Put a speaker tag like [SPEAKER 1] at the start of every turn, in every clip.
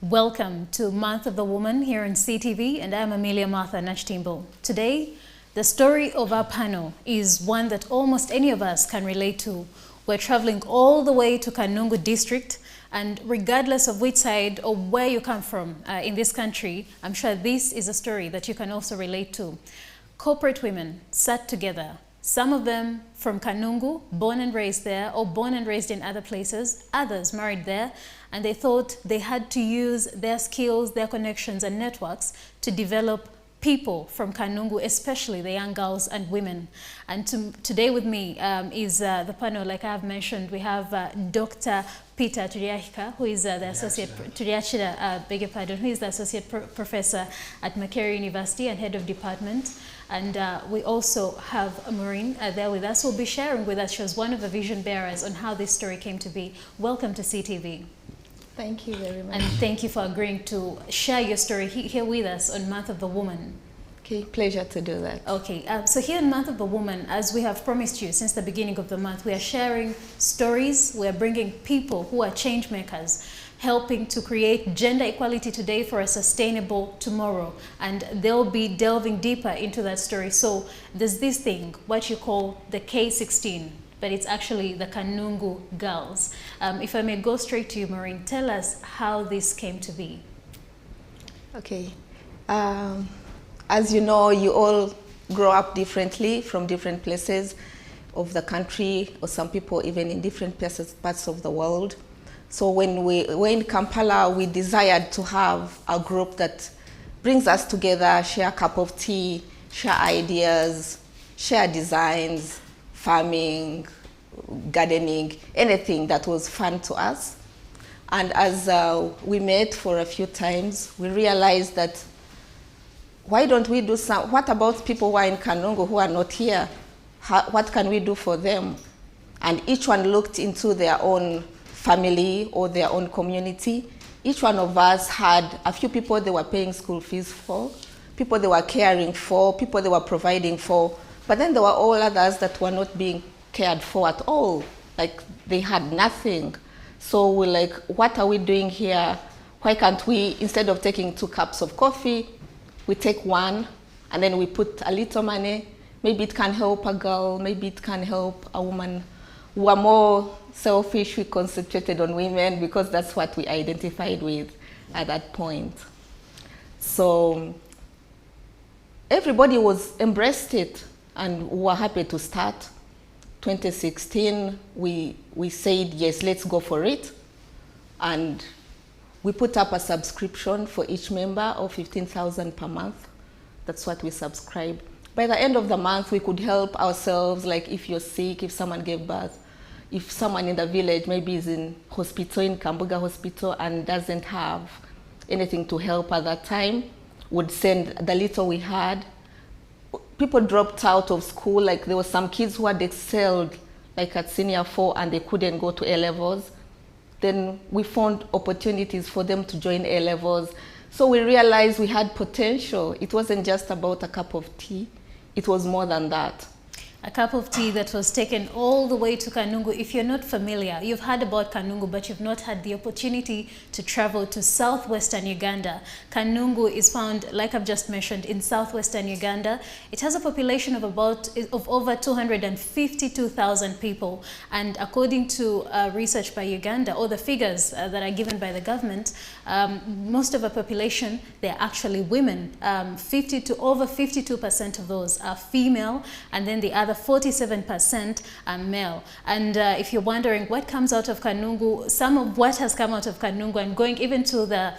[SPEAKER 1] Welcome to Month of the Woman here on CTV, and I'm Amelia Martha Nachtimbo. Today, the story of our panel is one that almost any of us can relate to. We're traveling all the way to Kanungu district, and regardless of which side or where you come from in this country, I'm sure this is a story that you can also relate to. Corporate women sat together, some of them from Kanungu, born and raised there, or born and raised in other places, others married there, and they thought they had to use their skills, their connections and networks to develop people from Kanungu, especially the young girls and women. And today with me is the panel, like I have mentioned. We have Dr. Peter Turiachika, who is the associate, beg your pardon, who is the associate professor at Makerere University and head of department. And we also have Maureen there with us, who will be sharing with us. She was one of the vision bearers on how this story came to be. Welcome to CTV.
[SPEAKER 2] Thank you very much.
[SPEAKER 1] And thank you for agreeing to share your story here with us on Month of the Woman.
[SPEAKER 2] Okay, pleasure to do that.
[SPEAKER 1] Okay, so here in Month of the Woman, as we have promised you since the beginning of the month, we are sharing stories, we are bringing people who are change makers, helping to create gender equality today for a sustainable tomorrow. And they'll be delving deeper into that story. So there's this thing, what you call the K16, but it's actually the Kanungu girls. If I may go straight to you, Maureen, tell us how this came to be.
[SPEAKER 2] Okay. As you know, you all grow up differently from different places of the country, or some people even in different parts of the world. So when we were in Kampala, we desired to have a group that brings us together, share a cup of tea, share ideas, share designs, farming, gardening, anything that was fun to us. And as we met for a few times, we realized that why don't we do what about people who are in Kanungu who are not here? What can we do for them? And each one looked into their own family or their own community. Each one of us had a few people they were paying school fees for, people they were caring for, people they were providing for, but then there were all others that were not being cared for at all. Like they had nothing. So we're like, what are we doing here? Why can't we, instead of taking 2 cups of coffee, we take 1 and then we put a little money. Maybe it can help a girl, maybe it can help a woman. We were more selfish, we concentrated on women because that's what we identified with at that point. So everybody embraced it, and we were happy to start. 2016, we said, yes, let's go for it. And we put up a subscription for each member of 15,000 per month. That's what we subscribe. By the end of the month, we could help ourselves, like if you're sick, if someone gave birth, if someone in the village maybe is in hospital, in Kambuga hospital, and doesn't have anything to help at that time, would send the little we had. People dropped out of school, like there were some kids who had excelled, like at senior 4, and they couldn't go to A-levels. Then we found opportunities for them to join A-levels. So we realized we had potential. It wasn't just about a cup of tea. It was more than that.
[SPEAKER 1] A cup of tea that was taken all the way to Kanungu. If you're not familiar, you've heard about Kanungu, but you've not had the opportunity to travel to southwestern Uganda. Kanungu is found, like I've just mentioned, in southwestern Uganda. It has a population of over 252,000 people. And according to research by Uganda, or the figures that are given by the government, most of the population, they're actually women. Over 52% of those are female, and then the other 47% are male. And if you're wondering what comes out of Kanungu, some of what has come out of Kanungu, and going even to the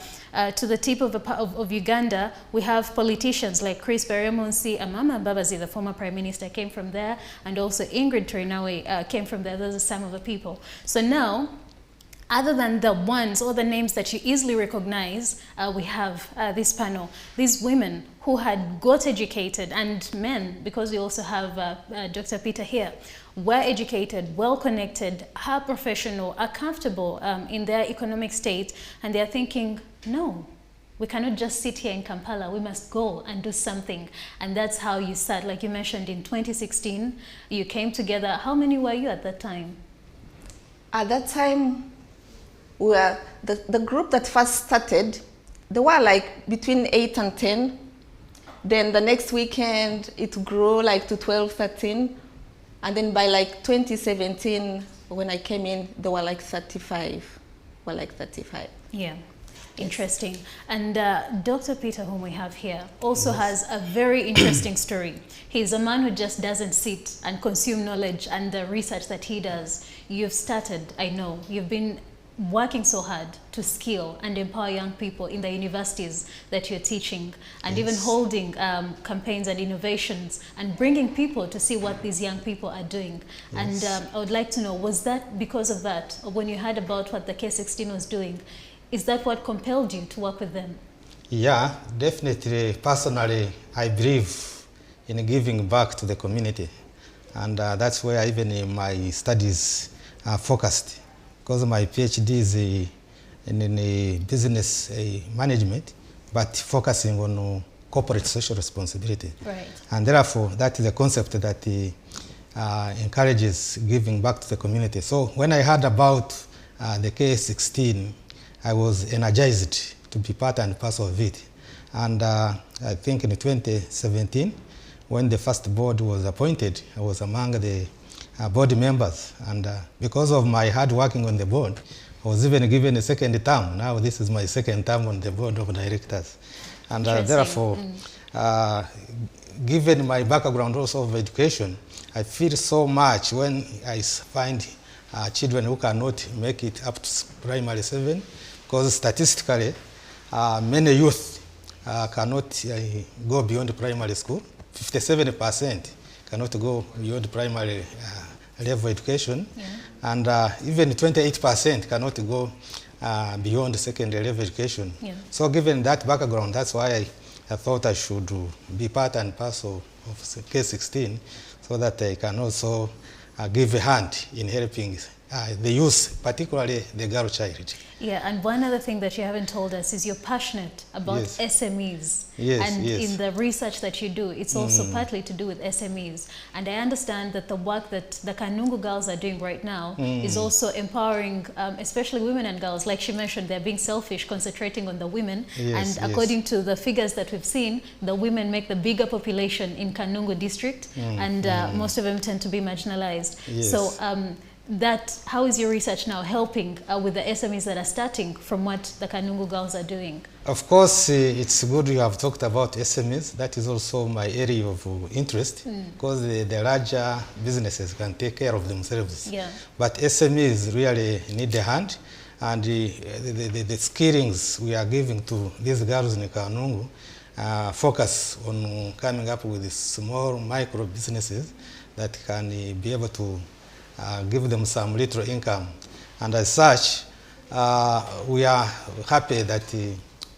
[SPEAKER 1] tip of Uganda, we have politicians like Chris Beremonsi, Amama Mbabazi, the former prime minister, came from there, and also Ingrid Turinawe came from there. Those are some of the people. So now, other than the ones or the names that you easily recognize, we have this panel, these women who had got educated, and men, because we also have Dr. Peter here, were educated, well-connected, are professional, are comfortable in their economic state, and they're thinking, no, we cannot just sit here in Kampala, we must go and do something. And that's how you start. Like you mentioned, in 2016, you came together. How many were you at that time?
[SPEAKER 2] At that time, The group that first started, they were like between 8 and 10. Then the next weekend, it grew like to 12, 13. And then by like 2017, when I came in, there were like 35.
[SPEAKER 1] Yeah. Interesting. And Dr. Peter, whom we have here, also has a very interesting story. He's a man who just doesn't sit and consume knowledge and the research that he does. You've started, I know, you've been working so hard to skill and empower young people in the universities that you're teaching, and even holding campaigns and innovations and bringing people to see what these young people are doing. And I would like to know, was that because of that, or when you heard about what the K16 was doing, is that what compelled you to work with them?
[SPEAKER 3] Yeah, definitely. Personally, I believe in giving back to the community. And that's where even in my studies are focused. Because my PhD is in business management, but focusing on corporate social responsibility.
[SPEAKER 1] Right.
[SPEAKER 3] And therefore, that is a concept that encourages giving back to the community. So when I heard about the K16, I was energized to be part and parcel of it. And I think in 2017, when the first board was appointed, I was among the board members. And because of my hard working on the board, I was even given a second term. Now this is my second term on the board of directors. And therefore, given my background also of education, I feel so much when I find children who cannot make it up to primary 7, because statistically, many youth cannot go beyond primary school. 57% cannot go beyond primary level education, and even 28% cannot go beyond secondary level education. So given that background, that's why I thought I should be part and parcel of K16, so that I can also give a hand in helping the youth, particularly the girl child.
[SPEAKER 1] Yeah, and one other thing that you haven't told us is you're passionate about SMEs. And in the research that you do, it's also partly to do with SMEs. And I understand that the work that the Kanungu girls are doing right now is also empowering, especially women and girls. Like she mentioned, they're being selfish, concentrating on the women. And according to the figures that we've seen, the women make the bigger population in Kanungu district, and most of them tend to be marginalized. So how is your research now helping with the SMEs that are starting from what the Kanungu girls are doing?
[SPEAKER 3] Of course, it's good you have talked about SMEs. That is also my area of interest, because the larger businesses can take care of themselves. But SMEs really need a hand, and the skillings we are giving to these girls in Kanungu focus on coming up with small micro businesses that can be able to give them some little income. And as such, we are happy that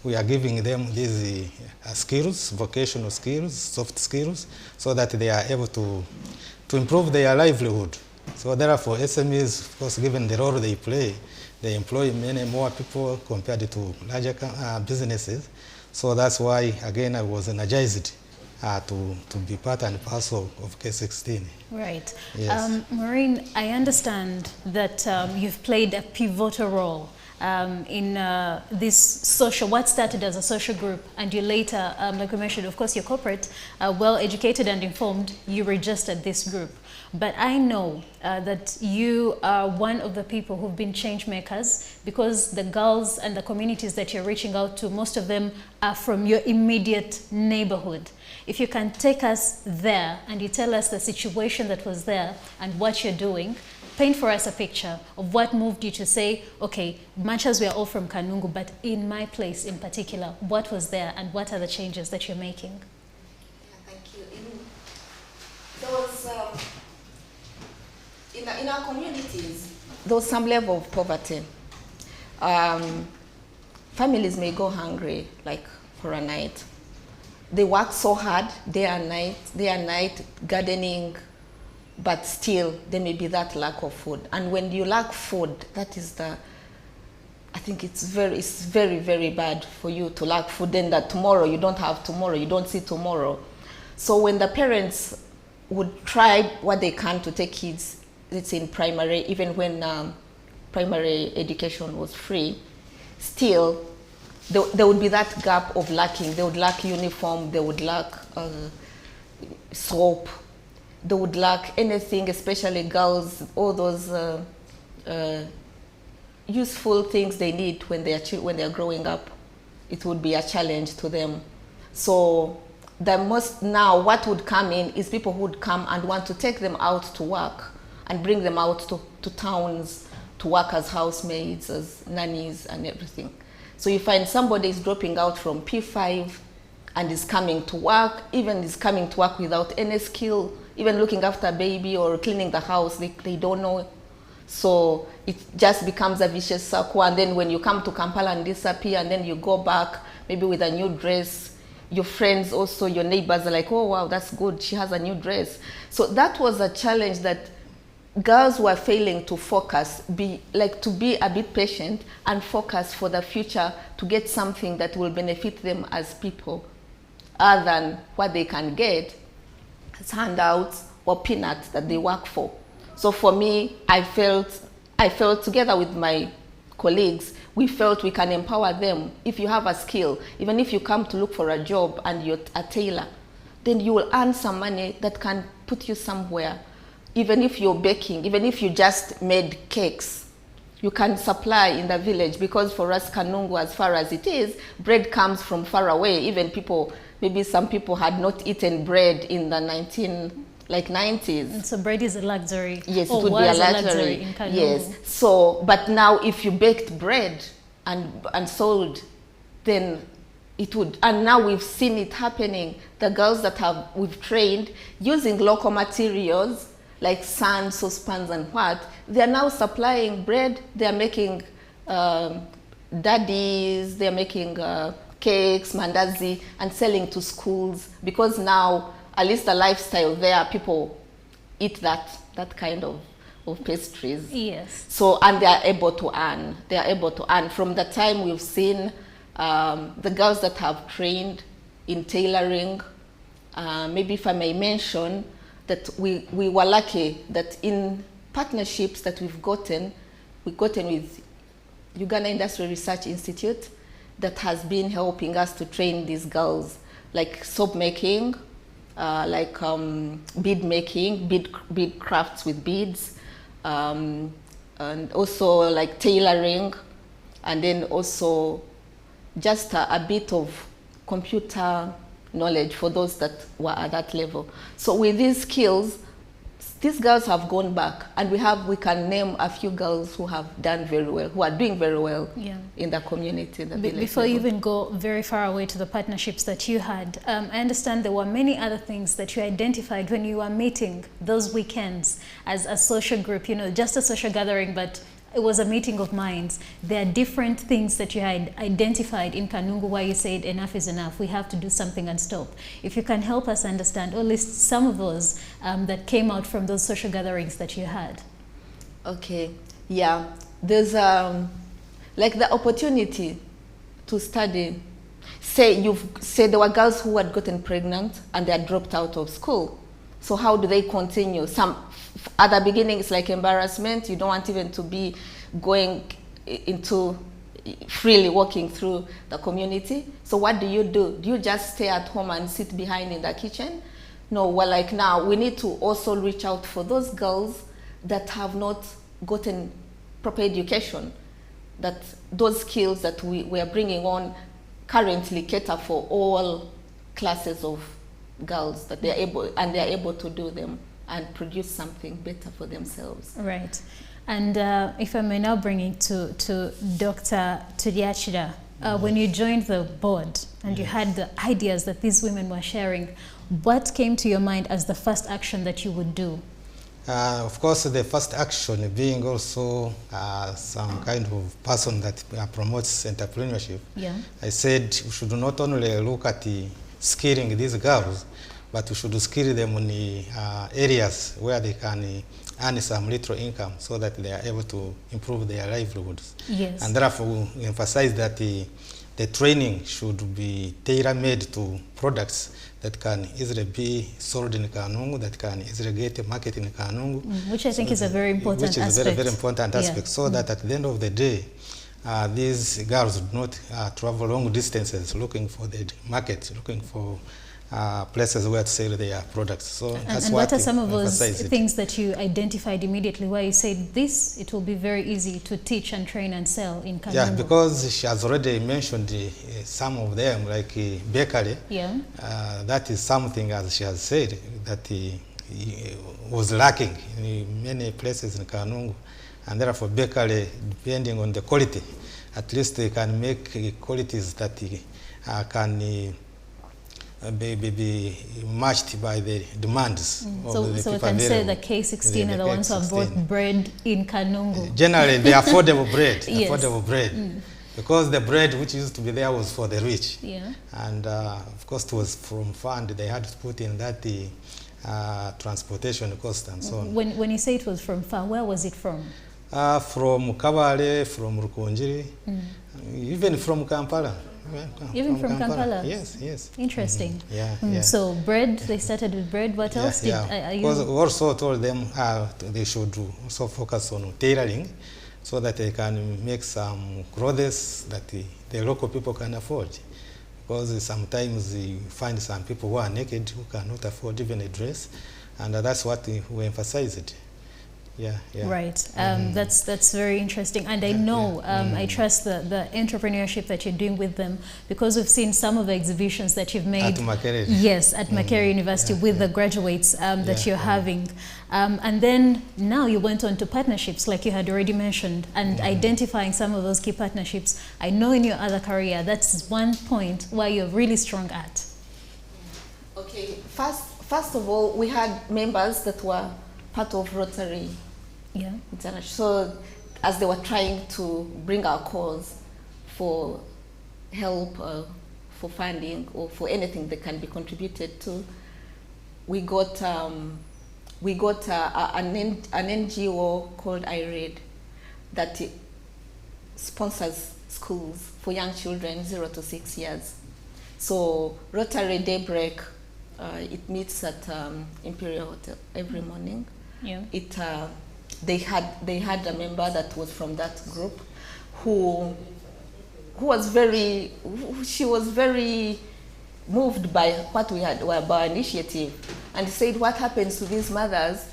[SPEAKER 3] we are giving them these skills, vocational skills, soft skills, so that they are able to improve their livelihood. So therefore, SMEs, of course, given the role they play, they employ many more people compared to larger businesses. So that's why, again, I was energized to be part and parcel of K16.
[SPEAKER 1] Right. Maureen, I understand that you've played a pivotal role in this social, what started as a social group, and you later, like we mentioned, of course, you're corporate, well educated and informed, you registered this group. But I know that you are one of the people who've been change makers, because the girls and the communities that you're reaching out to, most of them are from your immediate neighborhood. If you can take us there and you tell us the situation that was there and what you're doing, paint for us a picture of what moved you to say, okay, much as we are all from Kanungu, but in my place in particular, what was there and what are the changes that you're making?
[SPEAKER 2] Yeah, thank you. There was, in our communities, there was some level of poverty. Families may go hungry, like for a night. They work so hard, day and night, gardening, but still there may be that lack of food. And when you lack food, that is I think it's very, very bad for you to lack food, then that tomorrow you don't have tomorrow, you don't see tomorrow. So when the parents would try what they can to take kids, let's say in primary, even when primary education was free, still there would be that gap of lacking. They would lack uniform, they would lack soap, they would lack anything, especially girls, all those useful things they need when they are growing up. It would be a challenge to them. So now what would come in is people who would come and want to take them out to work and bring them out to towns to work as housemaids, as nannies and everything. So you find somebody is dropping out from P5 and is coming to work, even is coming to work without any skill, even looking after a baby or cleaning the house, they don't know. So it just becomes a vicious circle, and then when you come to Kampala and disappear, and then you go back maybe with a new dress, your friends also, your neighbors are like, oh wow, that's good, she has a new dress. So that was a challenge that girls were failing to focus, to be a bit patient and focus for the future to get something that will benefit them as people, other than what they can get as handouts or peanuts that they work for. So for me, I felt together with my colleagues, we felt we can empower them. If you have a skill, even if you come to look for a job and you're a tailor, then you will earn some money that can put you somewhere. Even if you're baking, even if you just made cakes, you can supply in the village, because for us, Kanungu, as far as it is, bread comes from far away. Even maybe some people had not eaten bread in the 90s.
[SPEAKER 1] And so bread is a luxury.
[SPEAKER 2] Yes, it would be a luxury
[SPEAKER 1] in Kanungu.
[SPEAKER 2] Yes. So, but now if you baked bread and sold, then it would. And now we've seen it happening. The girls that we've trained using local materials like sand, saucepans, and they're now supplying bread. They're making daddies. They're making cakes, mandazi, and selling to schools, because now, at least the lifestyle there, people eat that kind of pastries.
[SPEAKER 1] Yes.
[SPEAKER 2] So, and they are able to earn. They are able to earn. From the time we've seen the girls that have trained in tailoring, maybe if I may mention, that we were lucky that in partnerships that we've gotten with Uganda Industrial Research Institute, that has been helping us to train these girls, like soap making, bead making, bead crafts with beads, and also like tailoring, and then also just a bit of computer knowledge for those that were at that level. So with these skills, these girls have gone back, and we can name a few girls who have done very well, who are doing very well in the community.
[SPEAKER 1] Before you even go very far away to the partnerships that you had, I understand there were many other things that you identified when you were meeting those weekends as a social group, just a social gathering, but it was a meeting of minds. There are different things that you had identified in Kanungu where you said enough is enough, we have to do something and stop. If you can help us understand or list some of those that came out from those social gatherings that you had.
[SPEAKER 2] Okay, yeah. There's like the opportunity to study. Say there were girls who had gotten pregnant and they had dropped out of school. So how do they continue? At the beginning, it's like embarrassment. You don't want even to be going into freely walking through the community. So what do? Do you just stay at home and sit behind in the kitchen? No, well, like now we need to also reach out for those girls that have not gotten proper education, that those skills that we are bringing on currently cater for all classes of girls, that they're able to do them and produce something better for themselves.
[SPEAKER 1] Right. And if I may now bring it to Dr. Tudiachira, when you joined the board and you had the ideas that these women were sharing, what came to your mind as the first action that you would do?
[SPEAKER 3] Of course, the first action being also some kind of person that promotes entrepreneurship. Yeah. I said we should not only look at skilling these girls, but we should skill them in the areas where they can earn some little income so that they are able to improve their livelihoods.
[SPEAKER 1] Yes.
[SPEAKER 3] And therefore we emphasize that the the training should be tailor-made to products that can easily be sold in Kanungu, that can easily get market in Kanungu.
[SPEAKER 1] Which I think is a very important aspect.
[SPEAKER 3] Which is a very, very important aspect, so that at the end of the day, these girls do not travel long distances looking for the market, looking for places where to sell their products. So that's
[SPEAKER 1] what are some of those things that you identified immediately where you said this, it will be very easy to teach and train and sell in Kanungu?
[SPEAKER 3] Yeah, because she has already mentioned some of them, like bakery.
[SPEAKER 1] Yeah.
[SPEAKER 3] That is something, as she has said, that was lacking in many places in Kanungu. And therefore bakery, depending on the quality, at least they can make qualities that can be matched by the demands of the
[SPEAKER 1] so we
[SPEAKER 3] people
[SPEAKER 1] can say
[SPEAKER 3] available.
[SPEAKER 1] the K16 are the ones who have brought bread in Kanungu.
[SPEAKER 3] Generally, the affordable bread,
[SPEAKER 1] Yes.
[SPEAKER 3] affordable bread. Because the bread which used to be there was for the rich.
[SPEAKER 1] Yeah.
[SPEAKER 3] And of course it was from fund, they had to put in that transportation cost and so on.
[SPEAKER 1] When you say it was from far, where was it from?
[SPEAKER 3] From Kabale, from Rukunjiri, even from Kampala.
[SPEAKER 1] Even from Kampala?
[SPEAKER 3] Yes, yes.
[SPEAKER 1] Interesting.
[SPEAKER 3] Yeah.
[SPEAKER 1] So bread, they started with bread. What else?
[SPEAKER 3] Because we also told them they should also focus on tailoring so that they can make some clothes that the local people can afford. Because sometimes you find some people who are naked who cannot afford even a dress, and that's what we emphasized. Yeah.
[SPEAKER 1] Right. That's very interesting, and I know I trust the entrepreneurship that you're doing with them, because we've seen some of the exhibitions that you've made.
[SPEAKER 3] At Makerere.
[SPEAKER 1] Yes, at Makerere University with the graduates that you're having, and then now you went on to partnerships, like you had already mentioned, and identifying some of those key partnerships. I know in your other career that's one point where you're really strong at.
[SPEAKER 2] Okay. First of all, we had members that were part of Rotary International. So as they were trying to bring our cause for help, for funding, or for anything that can be contributed to, we got an NGO called IRED that sponsors schools for young children 0 to 6 years. So Rotary Daybreak, it meets at Imperial Hotel every morning.
[SPEAKER 1] Yeah.
[SPEAKER 2] They had a member that was from that group who was very moved by what we had, by our initiative, and said, what happens to these mothers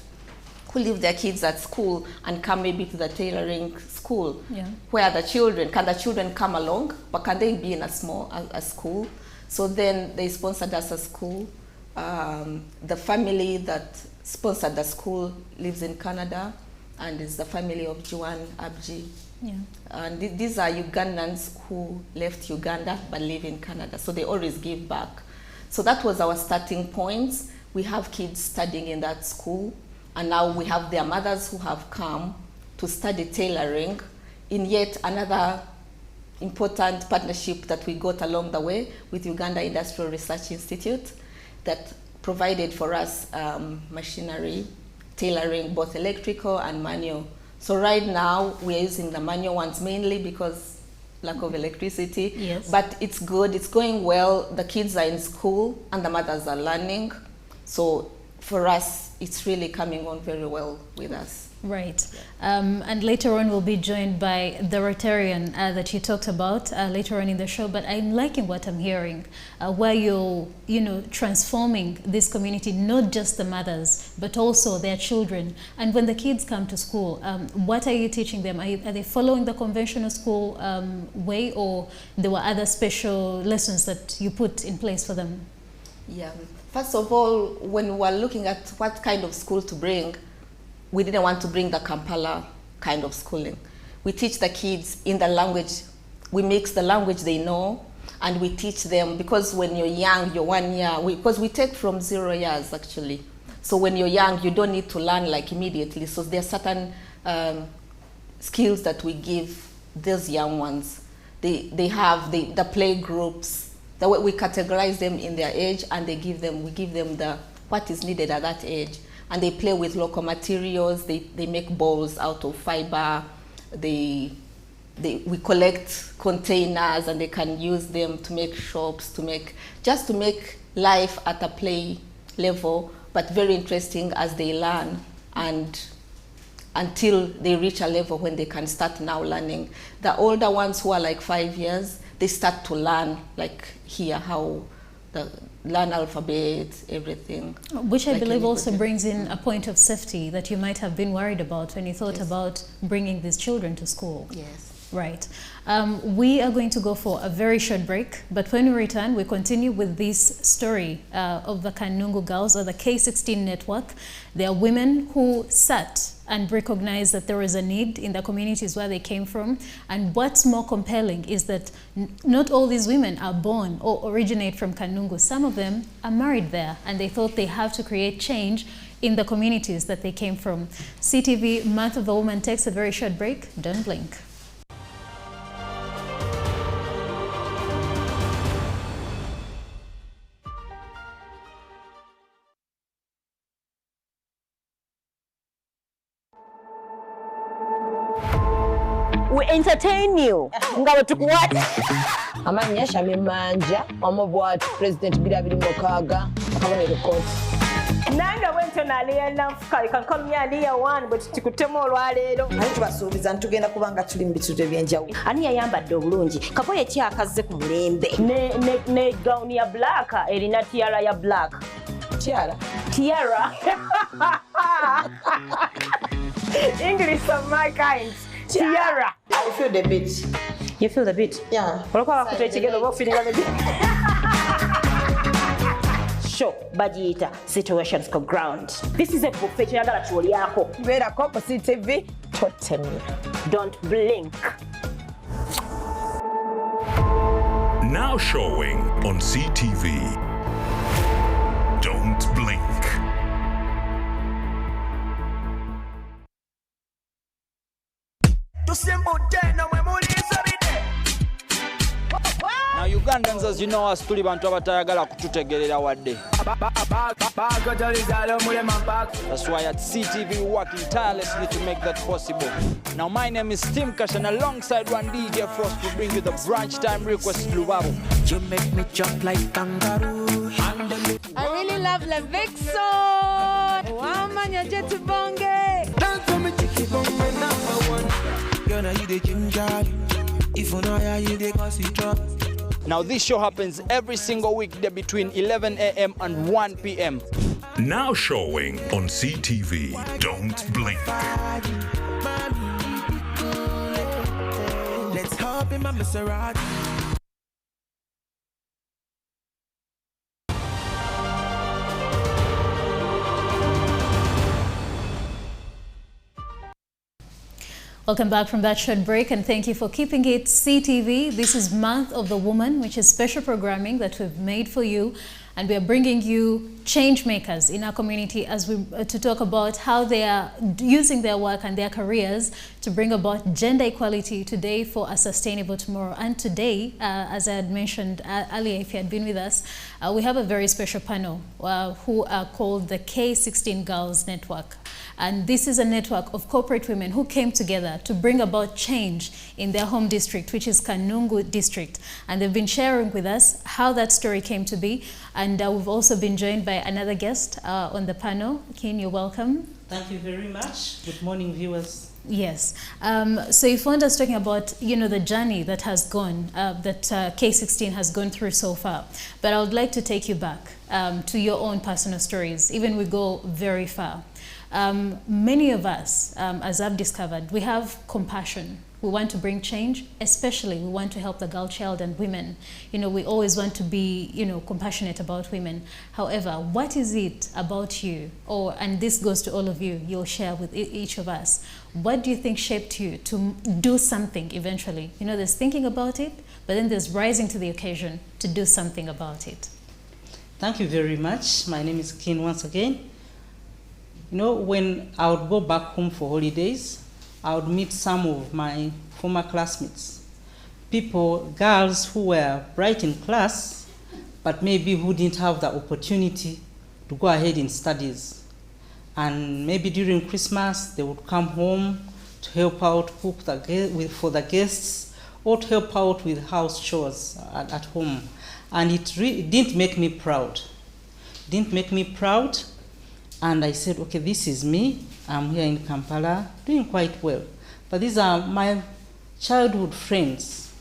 [SPEAKER 2] who leave their kids at school and come maybe to the tailoring school? Where the children, can the children come along, but can they be in a school? So then they sponsored us a school. The family that sponsored the school lives in Canada, and is the family of Juan Abji.
[SPEAKER 1] Yeah.
[SPEAKER 2] And these are Ugandans who left Uganda but live in Canada, so they always give back. So that was our starting point. We have kids studying in that school, and now we have their mothers who have come to study tailoring in yet another important partnership that we got along the way with Uganda Industrial Research Institute, that provided for us machinery, tailoring, both electrical and manual. So right now we are using the manual ones mainly because lack of electricity.
[SPEAKER 1] Yes.
[SPEAKER 2] But it's good, it's going well. The kids are in school and the mothers are learning. So for us, it's really coming on very well with us.
[SPEAKER 1] Right. And later on we'll be joined by the Rotarian that you talked about later on in the show, but I'm liking what I'm hearing, where you're, transforming this community, not just the mothers, but also their children. And when the kids come to school, what are you teaching them? Are they following the conventional school way, or there were other special lessons that you put in place for them?
[SPEAKER 2] Yeah. First of all, when we were looking at what kind of school to bring, we didn't want to bring the Kampala kind of schooling. We teach the kids in the language, we mix the language they know, and we teach them, because when you're young, you're 1 year, because we take from 0 years actually. So when you're young, you don't need to learn like immediately. So there are certain skills that we give those young ones. They have the play groups, the way we categorize them in their age, and we give them what is needed at that age. And they play with local materials. They make balls out of fiber. They we collect containers and they can use them to make shops, to make life at a play level, but very interesting as they learn, and until they reach a level when they can start now learning. The older ones who are like 5 years, they start to learn, like here, how learn alphabet, everything.
[SPEAKER 1] Which I believe also brings in a point of safety that you might have been worried about when you thought about bringing these children to school.
[SPEAKER 2] Yes.
[SPEAKER 1] Right. We are going to go for a very short break, but when we return, we continue with this story of the Kanungu girls, or the K16 network. They are women who sat and recognized that there was a need in the communities where they came from. And what's more compelling is that not all these women are born or originate from Kanungu. Some of them are married there, and they thought they have to create change in the communities that they came from. CTV Month of the Woman takes a very short break. Don't blink.
[SPEAKER 4] We entertain you. Ngawe tukuwaje? Amanya Shami Manja, omobwat President Birabiri Mokaga, akabonero court. Nanga wento naliya nafuka ikankomya aliya one but tikutemo olwaleero.
[SPEAKER 5] Ani tubasuubiza ntugenda kubanga tuli mu bitundu ebyenjawulo.
[SPEAKER 4] Ani yayambadde obulungi. Kakoye kyakaze ku mulembe. Ne gown ya black erina tiara ya black.
[SPEAKER 5] Tiara.
[SPEAKER 4] English of my kind. Tiara.
[SPEAKER 5] I feel the beat.
[SPEAKER 4] You feel the beat?
[SPEAKER 5] Yeah.
[SPEAKER 4] Olokwa kuteekigero bo feeling the beat. Show bagiyita situations ko ground. This is a buffet kyagala tuolyako.
[SPEAKER 5] Beera ko ku CTV totemya.
[SPEAKER 4] Don't blink.
[SPEAKER 6] Now showing on CTV. Don't blink.
[SPEAKER 7] Now Ugandans, as you know, us tuli bantu abatayagala kututegerera wadde. That's why at CTV we're working tirelessly to make that possible. Now my name is Tim Cash, and alongside one DJ Frost we bring you the brunch time request Lubabu.
[SPEAKER 8] You make me jump like kangaroo.
[SPEAKER 9] I really love the Vixen. Wamanya Jet Bonge.
[SPEAKER 8] Dance for me, chicky bonge number one. You're not you the ginger. If you know you the cause you drop.
[SPEAKER 7] Now this show happens every single weekday between 11 a.m. and 1 p.m.
[SPEAKER 6] Now showing on CTV. Don't blink.
[SPEAKER 8] Let's hop in my Maserati.
[SPEAKER 1] Welcome back from that short break, and thank you for keeping it CTV. This is Month of the Woman, which is special programming that we've made for you, and we are bringing you change makers in our community as we to talk about how they are using their work and their careers to bring about gender equality today for a sustainable tomorrow. And today, as I had mentioned earlier, if you had been with us, we have a very special panel who are called the K16 Girls Network. And this is a network of corporate women who came together to bring about change in their home district, which is Kanungu district. And they've been sharing with us how that story came to be. And we've also been joined by another guest on the panel. Ken, you're welcome.
[SPEAKER 10] Thank you very much. Good morning, viewers.
[SPEAKER 1] Yes. So you found us talking about, the journey that has gone, that K16 has gone through so far. But I would like to take you back to your own personal stories, even we go very far. Many of us, as I've discovered, we have compassion. We want to bring change, especially we want to help the girl child and women. We always want to be, compassionate about women. However, what is it about you, and this goes to all of you, you'll share with each of us. What do you think shaped you to do something eventually? There's thinking about it, but then there's rising to the occasion to do something about it.
[SPEAKER 10] Thank you very much. My name is Ken once again. When I would go back home for holidays, I would meet some of my former classmates. Girls who were bright in class, but maybe who didn't have the opportunity to go ahead in studies. And maybe during Christmas, they would come home to help out cook for the guests, or to help out with house chores at home. And it didn't make me proud. Didn't make me proud. And I said, okay, this is me. I'm here in Kampala, doing quite well. But these are my childhood friends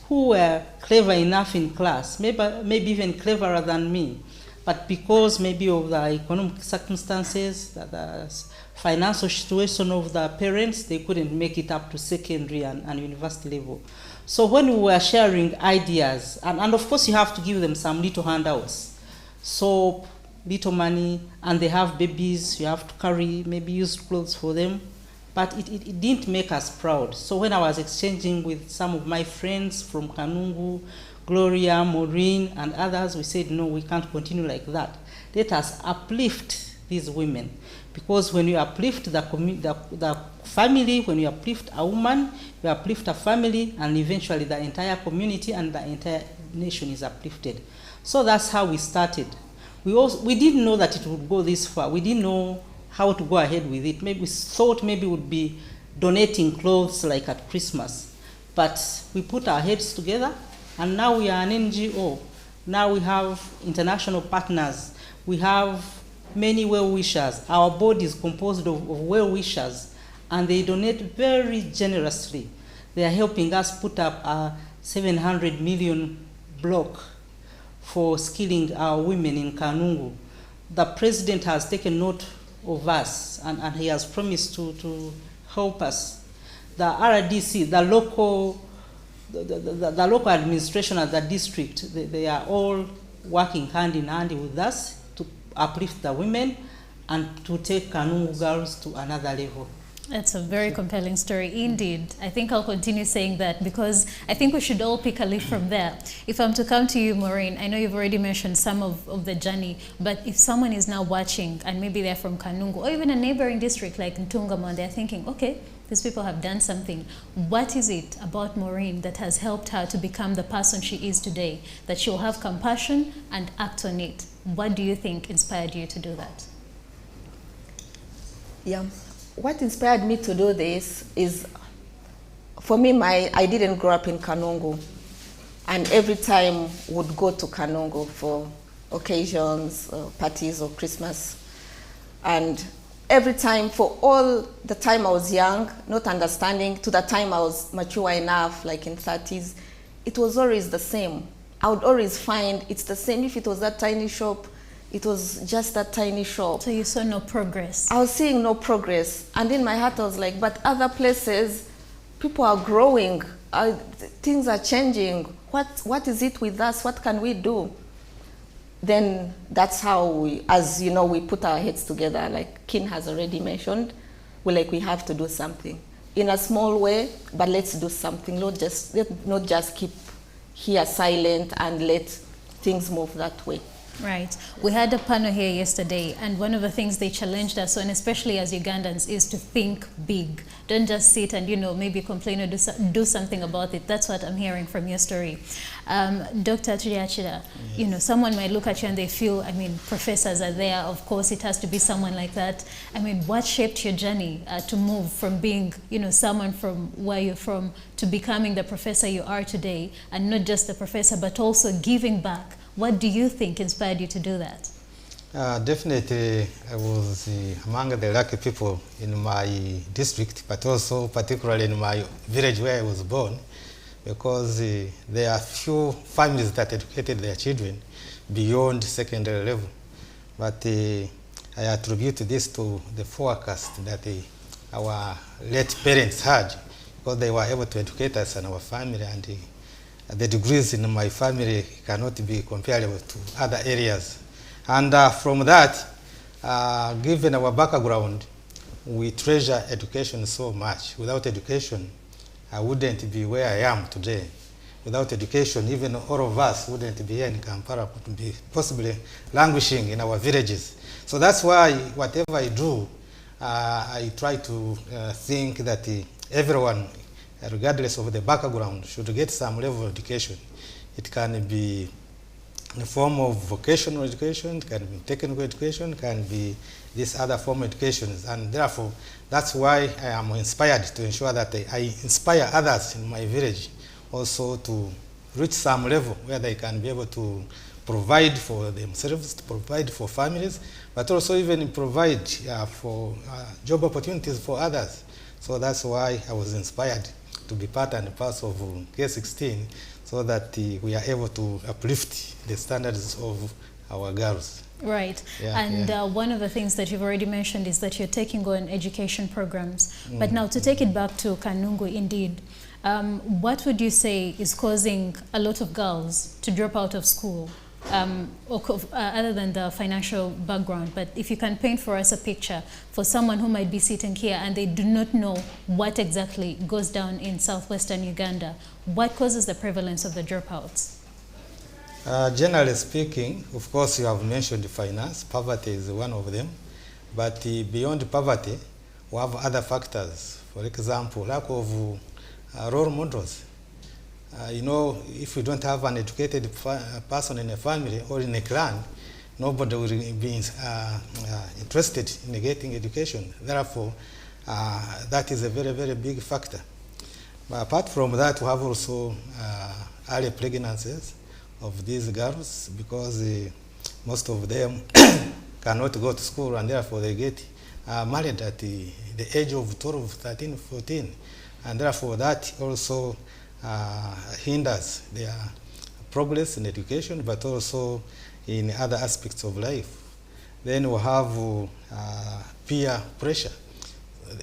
[SPEAKER 10] who were clever enough in class, maybe even cleverer than me. But because maybe of the economic circumstances, the financial situation of the parents, they couldn't make it up to secondary and university level. So when we were sharing ideas, and of course you have to give them some little handouts, soap, little money, and they have babies, you have to carry maybe used clothes for them. But it didn't make us proud. So when I was exchanging with some of my friends from Kanungu, Gloria, Maureen, and others, we said, no, we can't continue like that. Let us uplift these women. Because when you uplift the family, when you uplift a woman, you uplift a family, and eventually the entire community and the entire nation is uplifted. So that's how we started. We didn't know that it would go this far. We didn't know how to go ahead with it. Maybe we thought maybe we'd be donating clothes like at Christmas. But we put our heads together, and now we are an NGO. Now we have international partners. We have many well-wishers. Our board is composed of well-wishers, and they donate very generously. They are helping us put up a 700 million block for skilling our women in Kanungu. The president has taken note of us, and he has promised to help us. The RDC, the local administration at the district, they are all working hand in hand with us to uplift the women and to take Kanungu girls to another level.
[SPEAKER 1] That's a very compelling story indeed. I think I'll continue saying that because I think we should all pick a leaf from there. If I'm to come to you, Maureen, I know you've already mentioned some of the journey, but if someone is now watching and maybe they're from Kanungu or even a neighboring district like Ntungamo, and they're thinking, okay, these people have done something. What is it about Maureen that has helped her to become the person she is today, that she'll have compassion and act on it? What do you think inspired you to do that?
[SPEAKER 2] Yeah. What inspired me to do this is, for me, I didn't grow up in Kanungu, and every time would go to Kanungu for occasions, parties or Christmas, and every time, for all the time I was young, not understanding, to the time I was mature enough, like in 30s, it was always the same. I would always find it's the same. If it was that tiny shop, it was just that tiny shop. So
[SPEAKER 1] you saw no progress?
[SPEAKER 2] I was seeing no progress. And in my heart I was like, but other places, people are growing. Things are changing. What is it with us? What can we do? Then that's how we, as you know, we put our heads together, like Kin has already mentioned. We have to do something. In a small way, but let's do something. Not just keep here silent and let things move that way.
[SPEAKER 1] Right. We had a panel here yesterday, and one of the things they challenged us on, especially as Ugandans, is to think big. Don't just sit and, maybe complain or do something about it. That's what I'm hearing from your story. Dr. Triachida, yes. Someone might look at you and they feel, professors are there. Of course, it has to be someone like that. What shaped your journey to move from being, someone from where you're from to becoming the professor you are today, and not just the professor, but also giving back? What do you think inspired you to do that?
[SPEAKER 3] Definitely, I was among the lucky people in my district, but also particularly in my village where I was born, because there are few families that educated their children beyond secondary level. But I attribute this to the forecast that our late parents had, because they were able to educate us and our family, and the degrees in my family cannot be comparable to other areas. And from that, given our background, we treasure education so much. Without education, I wouldn't be where I am today. Without education, even all of us wouldn't be here in Kampala, would be possibly languishing in our villages. So that's why whatever I do, I try to think that everyone, regardless of the background, should get some level of education. It can be in the form of vocational education, can be technical education, can be this other form of educations. And therefore, that's why I am inspired to ensure that I inspire others in my village also to reach some level where they can be able to provide for themselves, to provide for families, but also even provide for job opportunities for others. So that's why I was inspired to be part and parcel of K16, so that we are able to uplift the standards of our girls.
[SPEAKER 1] Right.
[SPEAKER 3] Yeah,
[SPEAKER 1] and one of the things that you've already mentioned is that you're taking on education programs. But now to take it back to Kanungu, indeed, what would you say is causing a lot of girls to drop out of school, other than the financial background? But if you can paint for us a picture for someone who might be sitting here and they do not know what exactly goes down in southwestern Uganda, what causes the prevalence of the dropouts?
[SPEAKER 3] Generally speaking, of course, you have mentioned finance. Poverty is one of them. But beyond poverty, we have other factors. For example, lack of role models. You know, if you don't have an educated person in a family or in a clan, nobody will be interested in getting education. Therefore, that is a very, very big factor. But apart from that, we have also early pregnancies of these girls, because most of them cannot go to school, and therefore they get married at the age of 12, 13, 14. And therefore that also hinders their progress in education, but also in other aspects of life. Then we have peer pressure.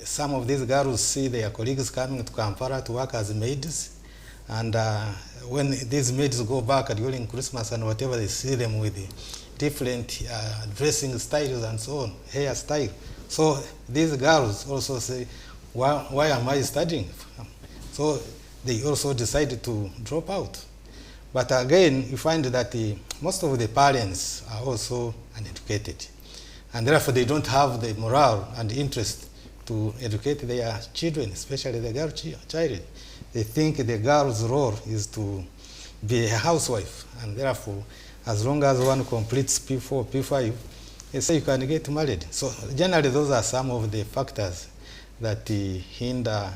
[SPEAKER 3] Some of these girls see their colleagues coming to Kampala to work as maids, and when these maids go back during Christmas and whatever, they see them with different dressing styles and so on, hairstyle. So these girls also say, why am I studying? So they also decided to drop out. But again, you find that most of the parents are also uneducated, and therefore they don't have the morale and interest to educate their children, especially the girl child. They think the girl's role is to be a housewife, and therefore, as long as one completes P4, P5, they say you can get married. So generally, those are some of the factors that hinder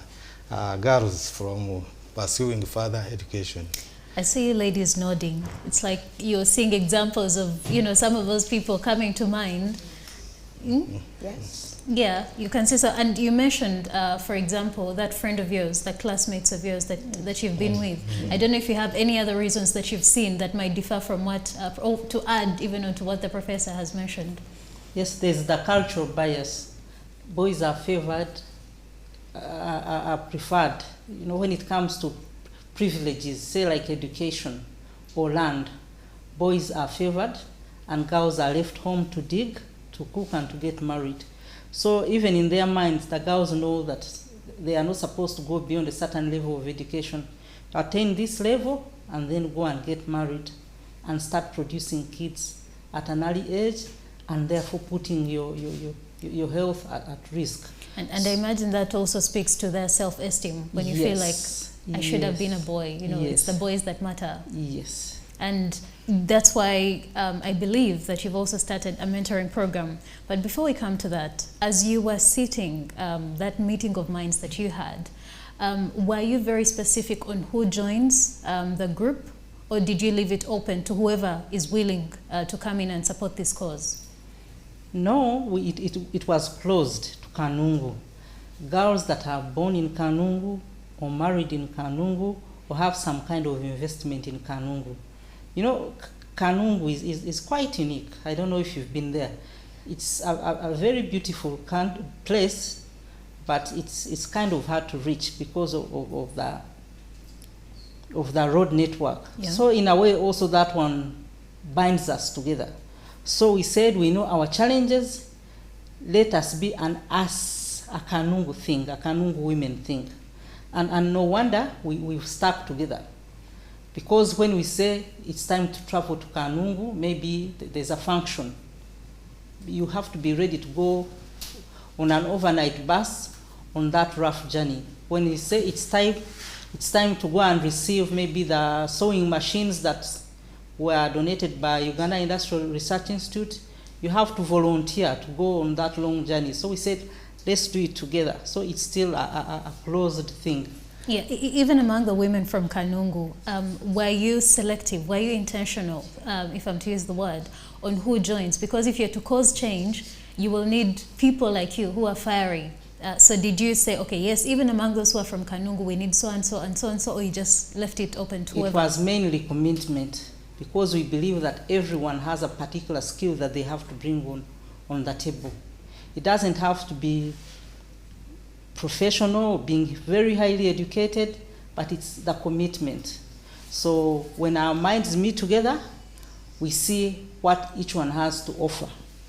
[SPEAKER 3] girls from pursuing further education.
[SPEAKER 1] I see you ladies nodding. It's like you're seeing examples of, you know, some of those people coming to mind.
[SPEAKER 5] Yes.
[SPEAKER 1] Yeah, you can see so. And you mentioned, for example, that friend of yours, that classmates of yours that you've been with. I don't know if you have any other reasons that you've seen that might differ from what, or to add even on to what the professor has mentioned.
[SPEAKER 10] Yes, there's the cultural bias. Boys are favored, are preferred. You know, when it comes to privileges, say like education or land, boys are favored and girls are left home to dig, to cook, and to get married. So even in their minds, the girls know that they are not supposed to go beyond a certain level of education, to attain this level and then go and get married and start producing kids at an early age, and therefore putting your health at risk.
[SPEAKER 1] And I imagine that also speaks to their self-esteem, when you feel like, I should have been a boy, you know, it's the boys that matter.
[SPEAKER 10] Yes.
[SPEAKER 1] And that's why I believe that you've also started a mentoring program. But before we come to that, as you were sitting, that meeting of minds that you had, were you very specific on who joins the group, or did you leave it open to whoever is willing to come in and support this cause?
[SPEAKER 10] No, it was closed to Kanungu. Girls that are born in Kanungu or married in Kanungu or have some kind of investment in Kanungu. You know, Kanungu is quite unique. I don't know if you've been there. It's a very beautiful place, but it's kind of hard to reach because of the road network. Yeah. So in a way, also that one binds us together. So we said, we know our challenges. Let us be a Kanungu thing, a Kanungu women thing. And no wonder we've stuck together. Because when we say it's time to travel to Kanungu, maybe there's a function. You have to be ready to go on an overnight bus on that rough journey. When we say it's time to go and receive maybe the sewing machines that were donated by Uganda Industrial Research Institute. You have to volunteer to go on that long journey. So we said, let's do it together. So it's still a closed thing.
[SPEAKER 1] Yeah, even among the women from Kanungu, were you selective, were you intentional, if I'm to use the word, on who joins? Because if you're to cause change, you will need people like you who are fiery. So did you say, okay, yes, even among those who are from Kanungu, we need so and so and so and so, or you just left it open to whoever?
[SPEAKER 10] It was mainly commitment, because we believe that everyone has a particular skill that they have to bring on the table. It doesn't have to be professional, being very highly educated, but it's the commitment. So when our minds meet together, we see what each one has to offer,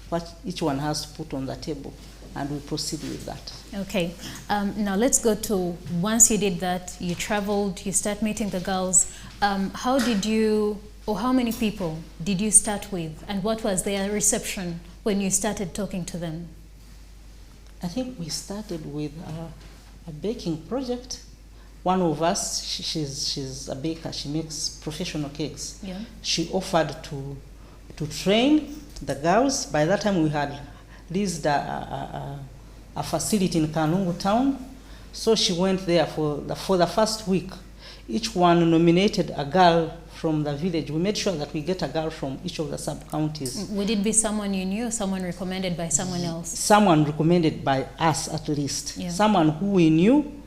[SPEAKER 10] what each one has to put on the table, and we proceed with that.
[SPEAKER 1] Okay, now let's go to, once you did that, you traveled, you start meeting the girls. How did you, or how many people did you start with, and what was their reception when you started talking to them?
[SPEAKER 10] I think we started with a baking project. One of us, she's a baker, she makes professional cakes.
[SPEAKER 1] Yeah.
[SPEAKER 10] She offered to train the girls. By that time we had leased a facility in Kanungu town. So she went there for the first week. Each one nominated a girl from the village. We made sure that we get a girl from each of the sub-counties.
[SPEAKER 1] Would it be someone you knew, or someone recommended by someone else?
[SPEAKER 10] Someone recommended by us, at least.
[SPEAKER 1] Yeah.
[SPEAKER 10] Someone who we knew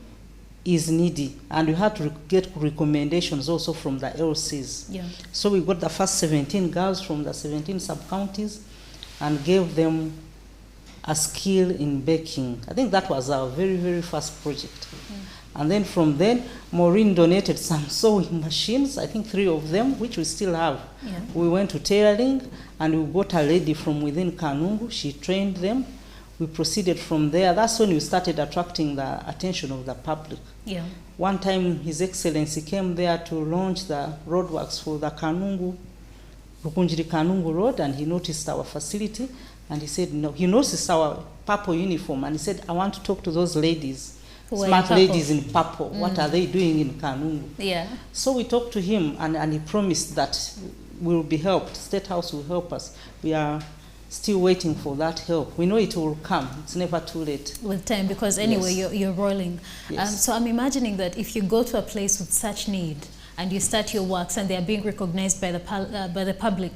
[SPEAKER 10] is needy. And we had to get recommendations also from the LCs.
[SPEAKER 1] Yeah.
[SPEAKER 10] So we got the first 17 girls from the 17 sub-counties and gave them a skill in baking. I think that was our very, very first project. And then from then, Maureen donated some sewing machines, I think 3 of them, which we still have.
[SPEAKER 1] Yeah.
[SPEAKER 10] We went to tailoring, and we got a lady from within Kanungu. She trained them. We proceeded from there. That's when we started attracting the attention of the public.
[SPEAKER 1] Yeah.
[SPEAKER 10] One time, His Excellency came there to launch the roadworks for the Rukunjiri Kanungu Road, and he noticed our facility, and he said, no, he noticed our purple uniform, and he said, I want to talk to those ladies. Smart ladies in purple. What are they doing in Kanungu?
[SPEAKER 1] Yeah.
[SPEAKER 10] So we talked to him, and he promised that we will be helped. State House will help us. We are still waiting for that help. We know it will come. It's never too late.
[SPEAKER 1] With time, because anyway,
[SPEAKER 10] Yes.
[SPEAKER 1] you're rolling.
[SPEAKER 10] Yes.
[SPEAKER 1] So I'm imagining that if you go to a place with such need and you start your works and they are being recognized by the public,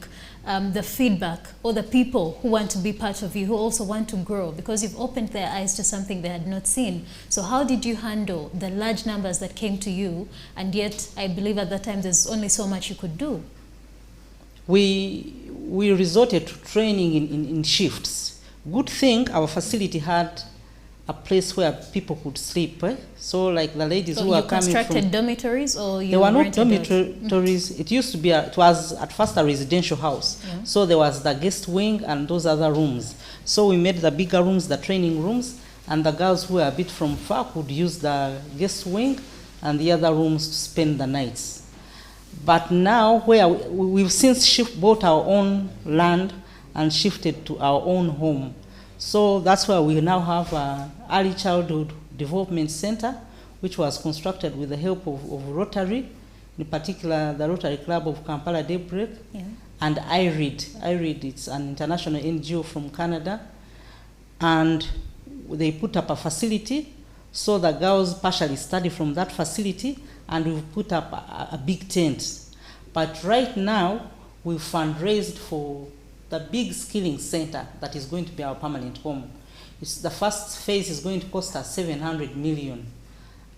[SPEAKER 1] the feedback, or the people who want to be part of you, who also want to grow, because you've opened their eyes to something they had not seen. So how did you handle the large numbers that came to you, and yet I believe at that time there's only so much you could do?
[SPEAKER 10] We resorted to training in shifts. Good thing our facility had a place where people could sleep. So like the ladies who are coming from...
[SPEAKER 1] So you constructed dormitories, or you...
[SPEAKER 10] There were not dormitories. It used to be, it was at first a residential house.
[SPEAKER 1] Yeah.
[SPEAKER 10] So there was the guest wing and those other rooms. So we made the bigger rooms, the training rooms, and the girls who were a bit from far could use the guest wing and the other rooms to spend the nights. But now, where we've since bought our own land and shifted to our own home. So that's why we now have an early childhood development center, which was constructed with the help of Rotary, in particular the Rotary Club of Kampala Daybreak, and IREAD. IREAD, it's an international NGO from Canada. And they put up a facility, so the girls partially study from that facility, and we've put up a big tent. But right now, we've fundraised for the big skilling center that is going to be our permanent home. The first phase is going to cost us 700 million.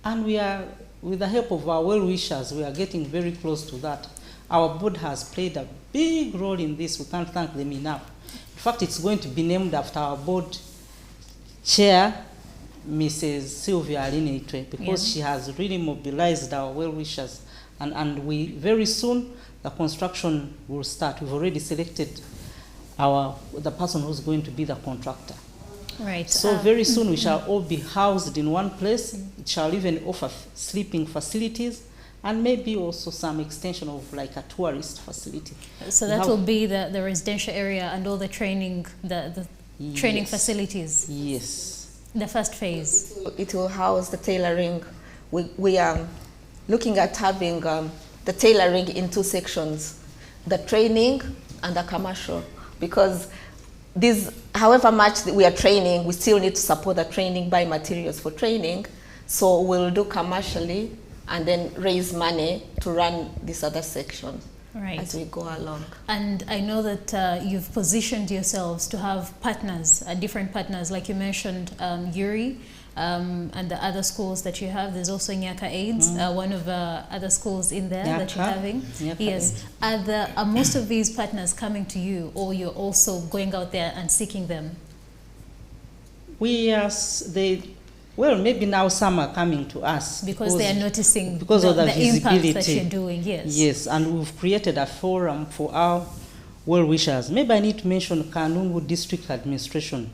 [SPEAKER 10] And we are, with the help of our well-wishers, we are getting very close to that. Our board has played a big role in this. We can't thank them enough. In fact, it's going to be named after our board chair, Mrs. Sylvia Aline, because she has really mobilized our well-wishers. And we, very soon, the construction will start. We've already selected the person who's going to be the contractor.
[SPEAKER 1] Right.
[SPEAKER 10] So very soon we shall all be housed in one place. It shall even offer sleeping facilities, and maybe also some extension of like a tourist facility.
[SPEAKER 1] So that will be the residential area and all the training, the training facilities.
[SPEAKER 10] Yes.
[SPEAKER 1] The first phase.
[SPEAKER 2] It will house the tailoring. We are looking at having the tailoring in 2 sections. the training and the commercial, because these, however much we are training, we still need to support the training, buy materials for training. So we'll do commercially and then raise money to run this other section as we go along.
[SPEAKER 1] And I know that you've positioned yourselves to have partners, different partners, like you mentioned, Yuri, and the other schools that you have. There's also Nyaka AIDS, one of the other schools in there that you're having. Yes. Are most of these partners coming to you, or you're also going out there and seeking them?
[SPEAKER 10] Well, maybe now some are coming to us.
[SPEAKER 1] Because they are noticing
[SPEAKER 10] of the
[SPEAKER 1] visibility impact that you're doing,
[SPEAKER 10] Yes, and we've created a forum for our well-wishers. Maybe I need to mention Kanungu District Administration.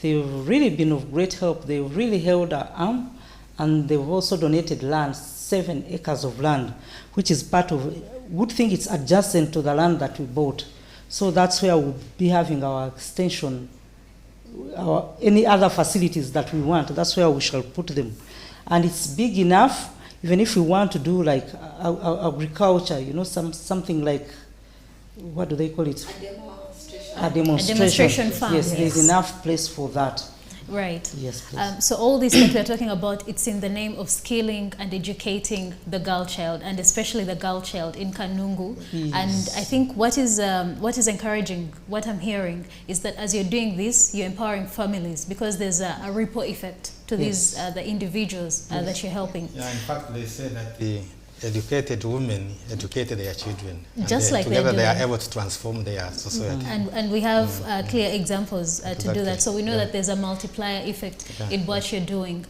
[SPEAKER 10] They've really been of great help. They've really held our arm, and they've also donated land, 7 acres of land, which is part of, good thing it's adjacent to the land that we bought. So that's where we'll be having our extension, any other facilities that we want, that's where we shall put them. And it's big enough, even if we want to do like agriculture, you know, something like, what do they call it? A demonstration farm. Yes, there's enough place for that.
[SPEAKER 1] Right.
[SPEAKER 10] Yes, please.
[SPEAKER 1] So all this that we're talking about, it's in the name of skilling and educating the girl child, and especially the girl child in Kanungu.
[SPEAKER 10] Yes.
[SPEAKER 1] And I think what is encouraging, what I'm hearing, is that as you're doing this, you're empowering families, because there's a ripple effect to these the individuals that you're helping.
[SPEAKER 3] Yeah, in fact, they say that the educated women educated their children.
[SPEAKER 1] Just like
[SPEAKER 3] together they are able to transform their society.
[SPEAKER 1] And we have clear examples to do that. So we know that there's a multiplier effect in what you're doing.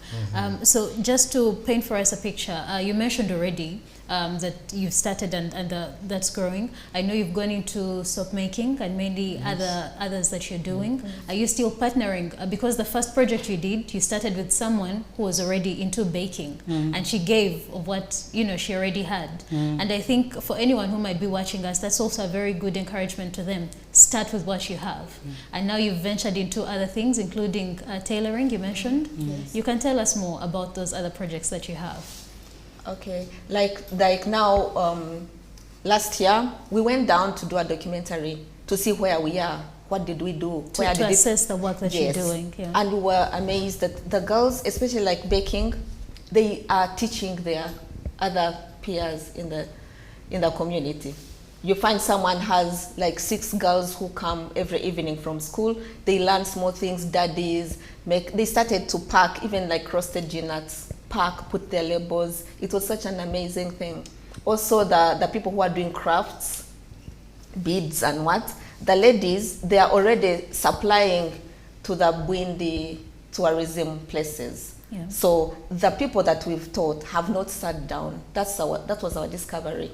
[SPEAKER 1] So just to paint for us a picture, you mentioned already that you've started and that's growing. I know you've gone into soap making and many others that you're doing. Are you still partnering? Because the first project you did, you started with someone who was already into baking, and she gave of what she already had. And I think for anyone who might be watching us, that's also a very good encouragement to them. Start with what you have. And now you've ventured into other things, including tailoring, you mentioned. You can tell us more about those other projects that you have.
[SPEAKER 2] Okay, like now, last year, we went down to do a documentary to see where we are. What did we do?
[SPEAKER 1] To assess the work that you're doing. Yeah.
[SPEAKER 2] And we were amazed that the girls, especially like baking, they are teaching their other peers in the community. You find someone has like 6 girls who come every evening from school. They learn small things, daddies, they started to pack, even like roasted nuts, put their labels. It was such an amazing thing. Also the people who are doing crafts, beads and the ladies, they are already supplying to the Bwindi tourism places.
[SPEAKER 1] Yeah.
[SPEAKER 2] So the people that we've taught have not sat down. That was our discovery.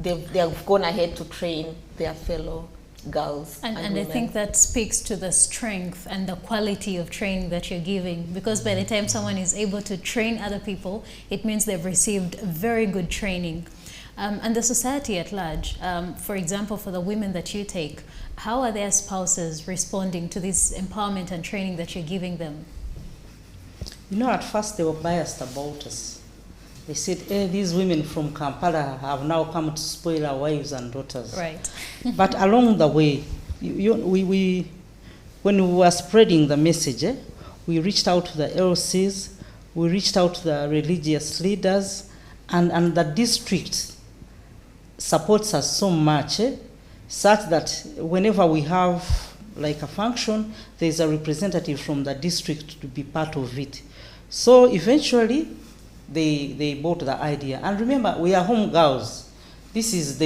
[SPEAKER 2] They have gone ahead to train their fellow girls and
[SPEAKER 1] I think that speaks to the strength and the quality of training that you're giving, because by the time someone is able to train other people, it means they've received very good training. And the society at large, for example, for the women that you take, how are their spouses responding to this empowerment and training that you're giving them?
[SPEAKER 10] At first they were biased about us. They said, these women from Kampala have now come to spoil our wives and daughters.
[SPEAKER 1] Right.
[SPEAKER 10] But along the way, when we were spreading the message, we reached out to the LCs, we reached out to the religious leaders, and the district supports us so much, such that whenever we have like a function, there's a representative from the district to be part of it. So eventually, they bought the idea. And remember, we are home girls. This is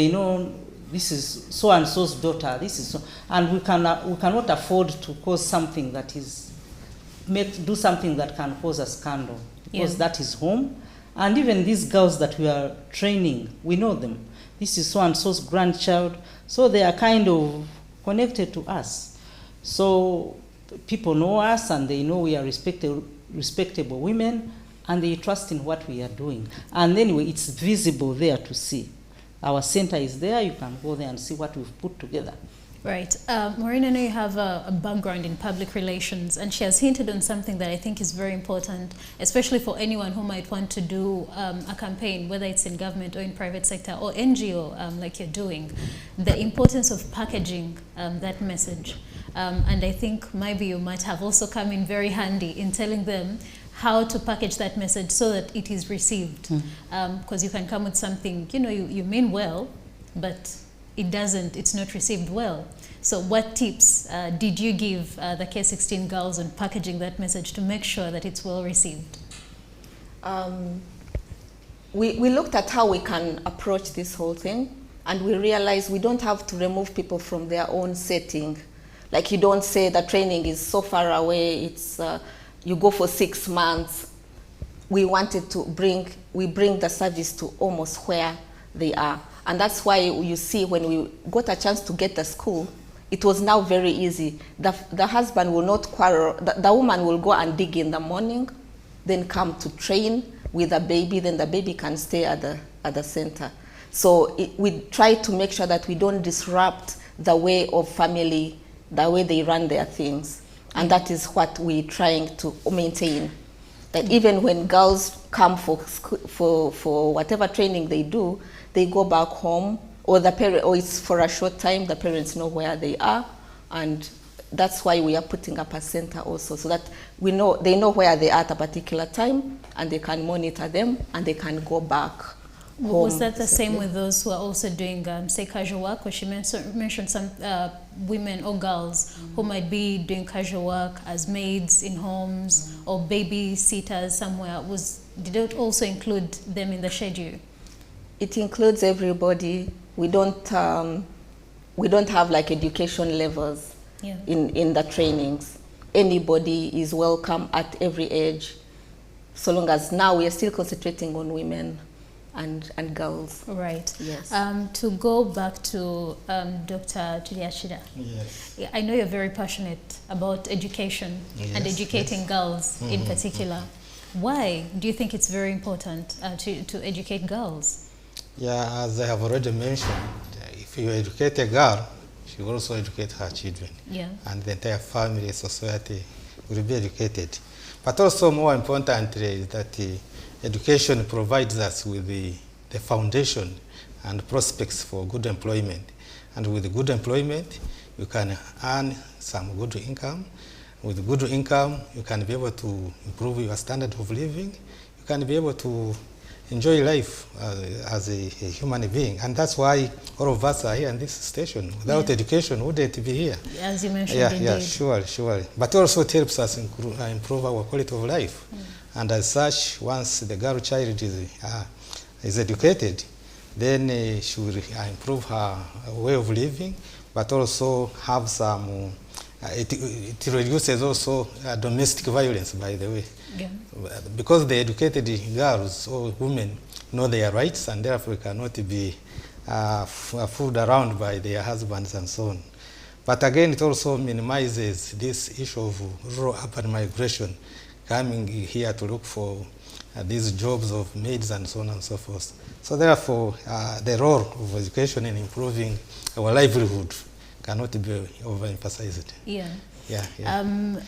[SPEAKER 10] so and so's daughter. This is so, and we cannot afford to cause something that is do something that can cause a scandal, because that is home. And even these girls that we are training, we know them. This is so and so's grandchild, so they are kind of connected to us. So people know us, and they know we are respectable women, and they trust in what we are doing. And anyway, it's visible there to see. Our center is there. You can go there and see what we've put together.
[SPEAKER 1] Right. Maureen, I know you have a background in public relations, and she has hinted on something that I think is very important, especially for anyone who might want to do a campaign, whether it's in government or in private sector or NGO like you're doing, the importance of packaging that message. And I think maybe you might have also come in very handy in telling them how to package that message so that it is received. Because you can come with something, you know, you mean well, but it's not received well. So what tips did you give the K16 girls on packaging that message to make sure that it's well received?
[SPEAKER 2] We looked at how we can approach this whole thing, and we realized we don't have to remove people from their own setting. Like, you don't say the training is so far away, it's you go for 6 months. We wanted to bring the service to almost where they are. And that's why you see when we got a chance to get the school, it was now very easy. The husband will not quarrel. The woman will go and dig in the morning, then come to train with the baby, then the baby can stay at the center. So we try to make sure that we don't disrupt the way of family, the way they run their things. And that is what we're trying to maintain. That even when girls come for whatever training they do, they go back home, or it's for a short time, the parents know where they are, and that's why we are putting up a center also, so that they know where they are at a particular time, and they can monitor them, and they can go back home.
[SPEAKER 1] Was that the same with those who are also doing, say, casual work? Or she mentioned some women or girls who might be doing casual work as maids in homes or babysitters somewhere. Did it also include them in the schedule?
[SPEAKER 2] It includes everybody. We don't have like education levels in the trainings. Anybody is welcome at every age, so long as now we are still concentrating on women and girls.
[SPEAKER 1] Right.
[SPEAKER 2] Yes.
[SPEAKER 1] To go back to Dr. Tuliashida.
[SPEAKER 3] Yes.
[SPEAKER 1] I know you're very passionate about education and educating girls in particular. Why do you think it's very important to educate girls?
[SPEAKER 3] Yeah, as I have already mentioned, if you educate a girl, she will also educate her children.
[SPEAKER 1] Yeah.
[SPEAKER 3] And the entire family, society will be educated. But also more importantly is that education provides us with the foundation and prospects for good employment. And with good employment, you can earn some good income. With good income, you can be able to improve your standard of living. You can be able to enjoy life as a human being. And that's why all of us are here in this station. Without education, wouldn't be here. As you mentioned,
[SPEAKER 1] indeed.
[SPEAKER 3] Sure. But also it helps us improve our quality of life. And as such, once the girl child is educated, then she will improve her way of living, but also have some, it reduces also domestic violence, by the way. Yeah. Because the educated girls or women know their rights, and therefore cannot be fooled around by their husbands and so on. But again, it also minimizes this issue of rural-urban migration, coming here to look for these jobs of maids and so on and so forth. So therefore, the role of education in improving our livelihood cannot be overemphasized.
[SPEAKER 1] Yeah.
[SPEAKER 3] Yeah.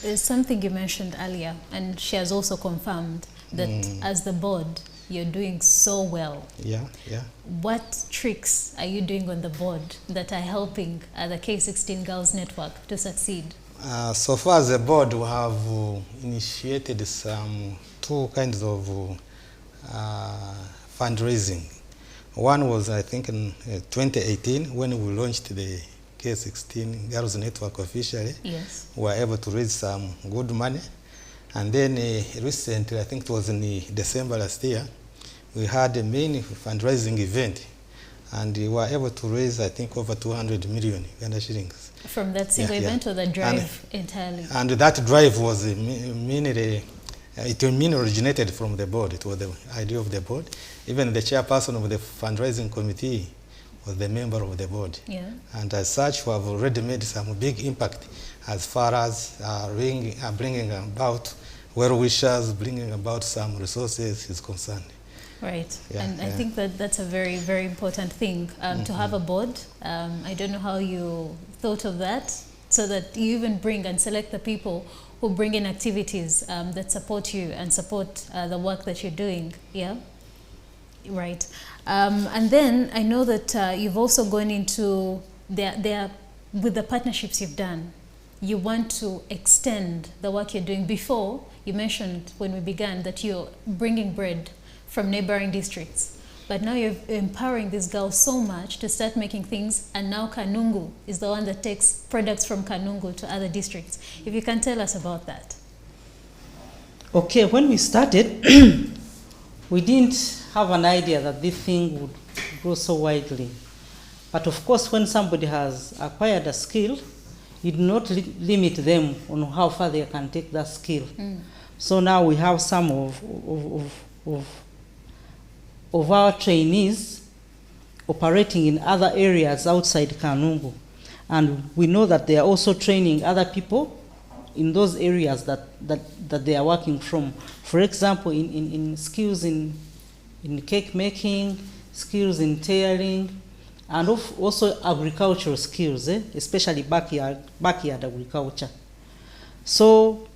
[SPEAKER 1] There's something you mentioned earlier, and she has also confirmed that as the board, you're doing so well.
[SPEAKER 3] Yeah.
[SPEAKER 1] What tricks are you doing on the board that are helping the K16 Girls Network to succeed?
[SPEAKER 3] So far as the board, we have initiated some 2 kinds of fundraising. One was, I think, in 2018, when we launched the K16 Girls Network officially.
[SPEAKER 1] Yes.
[SPEAKER 3] We were able to raise some good money. And then recently, I think it was in December last year, we had a main fundraising event, and we were able to raise, I think, over 200 million Uganda shillings.
[SPEAKER 1] From that single event or the drive entirely? And
[SPEAKER 3] that drive was mainly, it originated from the board. It was the idea of the board. Even the chairperson of the fundraising committee was the member of the board.
[SPEAKER 1] Yeah.
[SPEAKER 3] And as such, we have already made some big impact as far as bringing about well-wishers, bringing about some resources is concerned.
[SPEAKER 1] Right,
[SPEAKER 3] Yeah,
[SPEAKER 1] and I
[SPEAKER 3] yeah.
[SPEAKER 1] think that that's a very, very important thing, to have a board. I don't know how you thought of that, so that you even bring and select the people who bring in activities that support you and support the work that you're doing, yeah? Right. And then I know that you've also gone into, with the partnerships you've done, you want to extend the work you're doing. Before, you mentioned when we began that you're bringing bread from neighboring districts. But now you're empowering these girls so much to start making things, and now Kanungu is the one that takes products from Kanungu to other districts. If you can tell us about that.
[SPEAKER 10] Okay, when we started, we didn't have an idea that this thing would grow so widely. But of course, when somebody has acquired a skill, you do not limit them on how far they can take that skill. So now we have some of our trainees operating in other areas outside Kanungu. And we know that they are also training other people in those areas that they are working from. For example, in skills in cake making, skills in tailoring, and also agricultural skills, especially backyard agriculture. So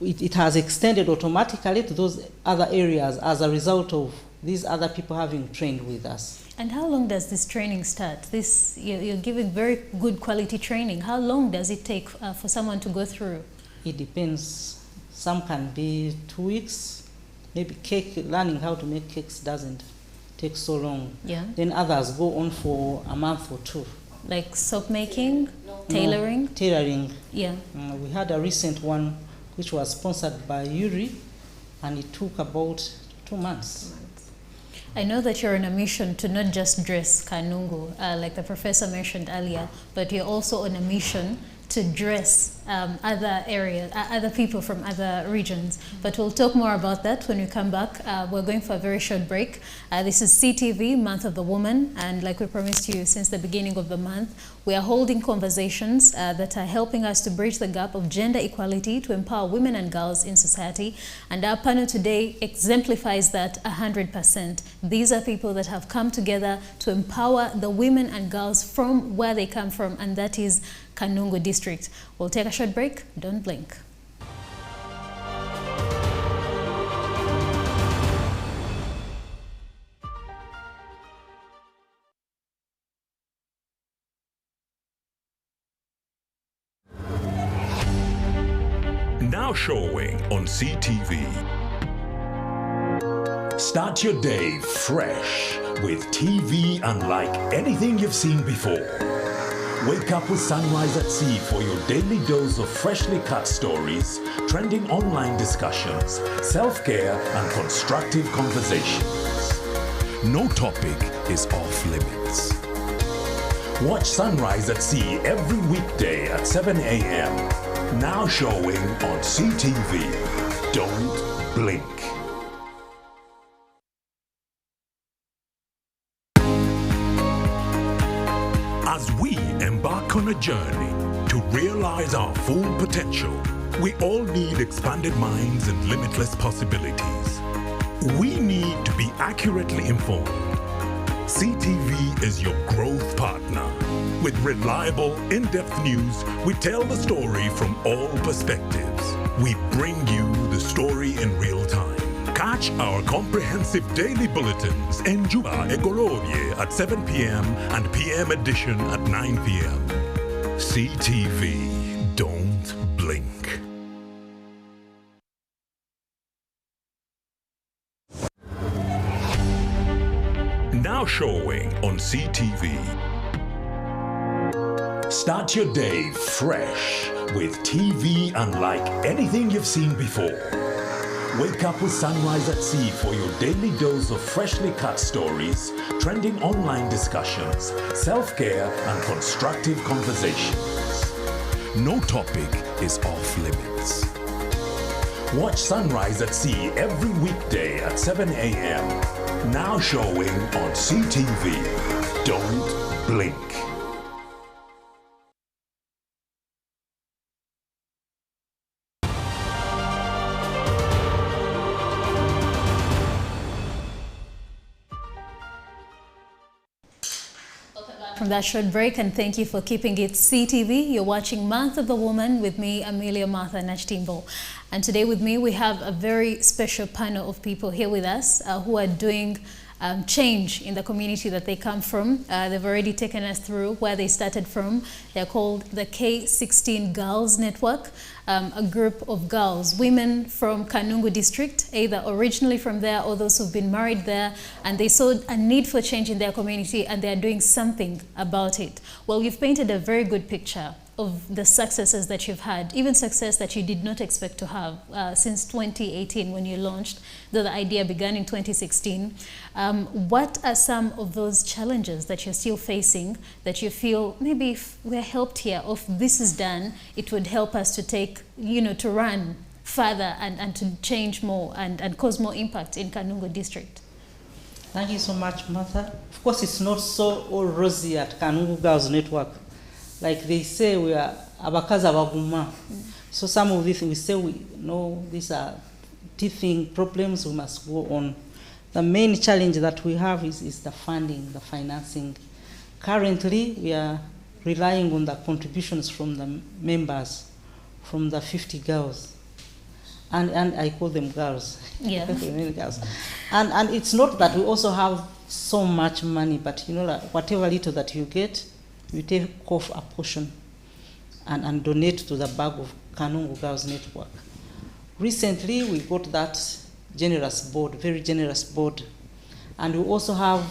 [SPEAKER 10] it has extended automatically to those other areas as a result of these other people having trained with us.
[SPEAKER 1] And how long does this training start? You're giving very good quality training. How long does it take for someone to go through?
[SPEAKER 10] It depends. Some can be 2 weeks. Maybe learning how to make cakes doesn't take so long.
[SPEAKER 1] Yeah.
[SPEAKER 10] Then others go on for a month or two.
[SPEAKER 1] Like soap making, tailoring?
[SPEAKER 10] No, tailoring.
[SPEAKER 1] Yeah.
[SPEAKER 10] We had a recent one which was sponsored by Yuri, and it took about 2 months.
[SPEAKER 1] I know that you're on a mission to not just dress Kanungu, like the professor mentioned earlier, but you're also on a mission to dress other areas, other people from other regions. But we'll talk more about that when we come back. We're going for a very short break. This is CTV, Month of the Woman, and like we promised you since the beginning of the month, we are holding conversations that are helping us to bridge the gap of gender equality to empower women and girls in society. And our panel today exemplifies that 100%. These are people that have come together to empower the women and girls from where they come from, and that is Kanungu district. We'll take a short break. Don't blink.
[SPEAKER 6] Now showing on CTV. Start your day fresh with TV unlike anything you've seen before. Wake up with Sunrise at Sea for your daily dose of freshly cut stories, trending online discussions, self-care and constructive conversations. No topic is off limits. Watch Sunrise at Sea every weekday at 7 a.m. Now showing on CTV. Don't blink. As we embark on a journey to realize our full potential, we all need expanded minds and limitless possibilities. We need to be accurately informed. CTV is your growth partner. With reliable, in-depth news, we tell the story from all perspectives. We bring you the story in real time. Catch our comprehensive daily bulletins in Juba Egolovie at 7 p.m. and PM edition at 9 p.m. CTV, don't blink. Now showing on CTV. Start your day fresh with TV unlike anything you've seen before. Wake up with Sunrise at Sea for your daily dose of freshly cut stories, trending online discussions, self-care and constructive conversations. No topic is off limits. Watch Sunrise at Sea every weekday at 7 a.m. Now showing on CTV. Don't blink.
[SPEAKER 1] from that short break, and thank you for keeping it CTV. You're watching Month of the Woman with me, Amelia Martha Nashtimbo. And today with me, we have a very special panel of people here with us who are doing change in the community that they come from. They've already taken us through where they started from. They're called the K16 Girls Network, a group of girls, women from Kanungu district, either originally from there or those who've been married there, and they saw a need for change in their community and they're doing something about it. Well, you've painted a very good picture of the successes that you've had, even success that you did not expect to have since 2018 when you launched, though the idea began in 2016. What are some of those challenges that you're still facing that you feel maybe if we're helped here, or if this is done, it would help us to take, to run further and to change more and cause more impact in Kanungu district?
[SPEAKER 10] Thank you so much, Martha. Of course, it's not so all rosy at Kanungu Girls Network. Like they say, we are abakaza baguma. So some of these we say we know these are teething problems, we must go on. The main challenge that we have is the funding, the financing. Currently, we are relying on the contributions from the members, from the 50 girls. And I call them girls.
[SPEAKER 1] Yeah.
[SPEAKER 10] Girls. And it's not that we also have so much money, but like whatever little that you get, you take off a portion and donate to the bag of Kanungu Girls Network. Recently, we got that generous board, very generous board. And we also have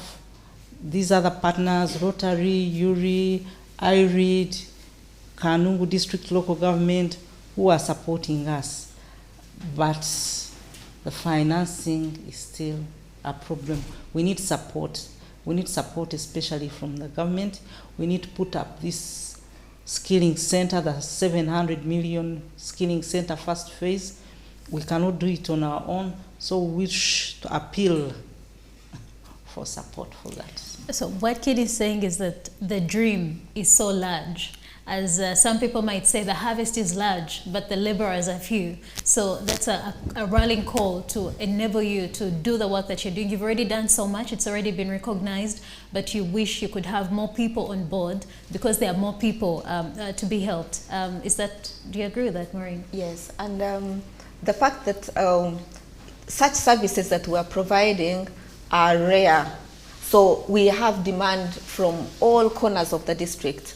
[SPEAKER 10] these other partners, Rotary, URI, IREAD, Kanungu District Local Government, who are supporting us. But the financing is still a problem. We need support. We need support, especially from the government. We need to put up this skilling center, the 700 million skilling center first phase. We cannot do it on our own, so we wish to appeal for support for that.
[SPEAKER 1] So what Kid is saying is that the dream is so large. As some people might say, the harvest is large, but the laborers are few. So that's a rallying call to enable you to do the work that you're doing. You've already done so much, it's already been recognized, but you wish you could have more people on board because there are more people to be helped. Do you agree with that, Maureen?
[SPEAKER 2] Yes, and the fact that such services that we're providing are rare. So we have demand from all corners of the district,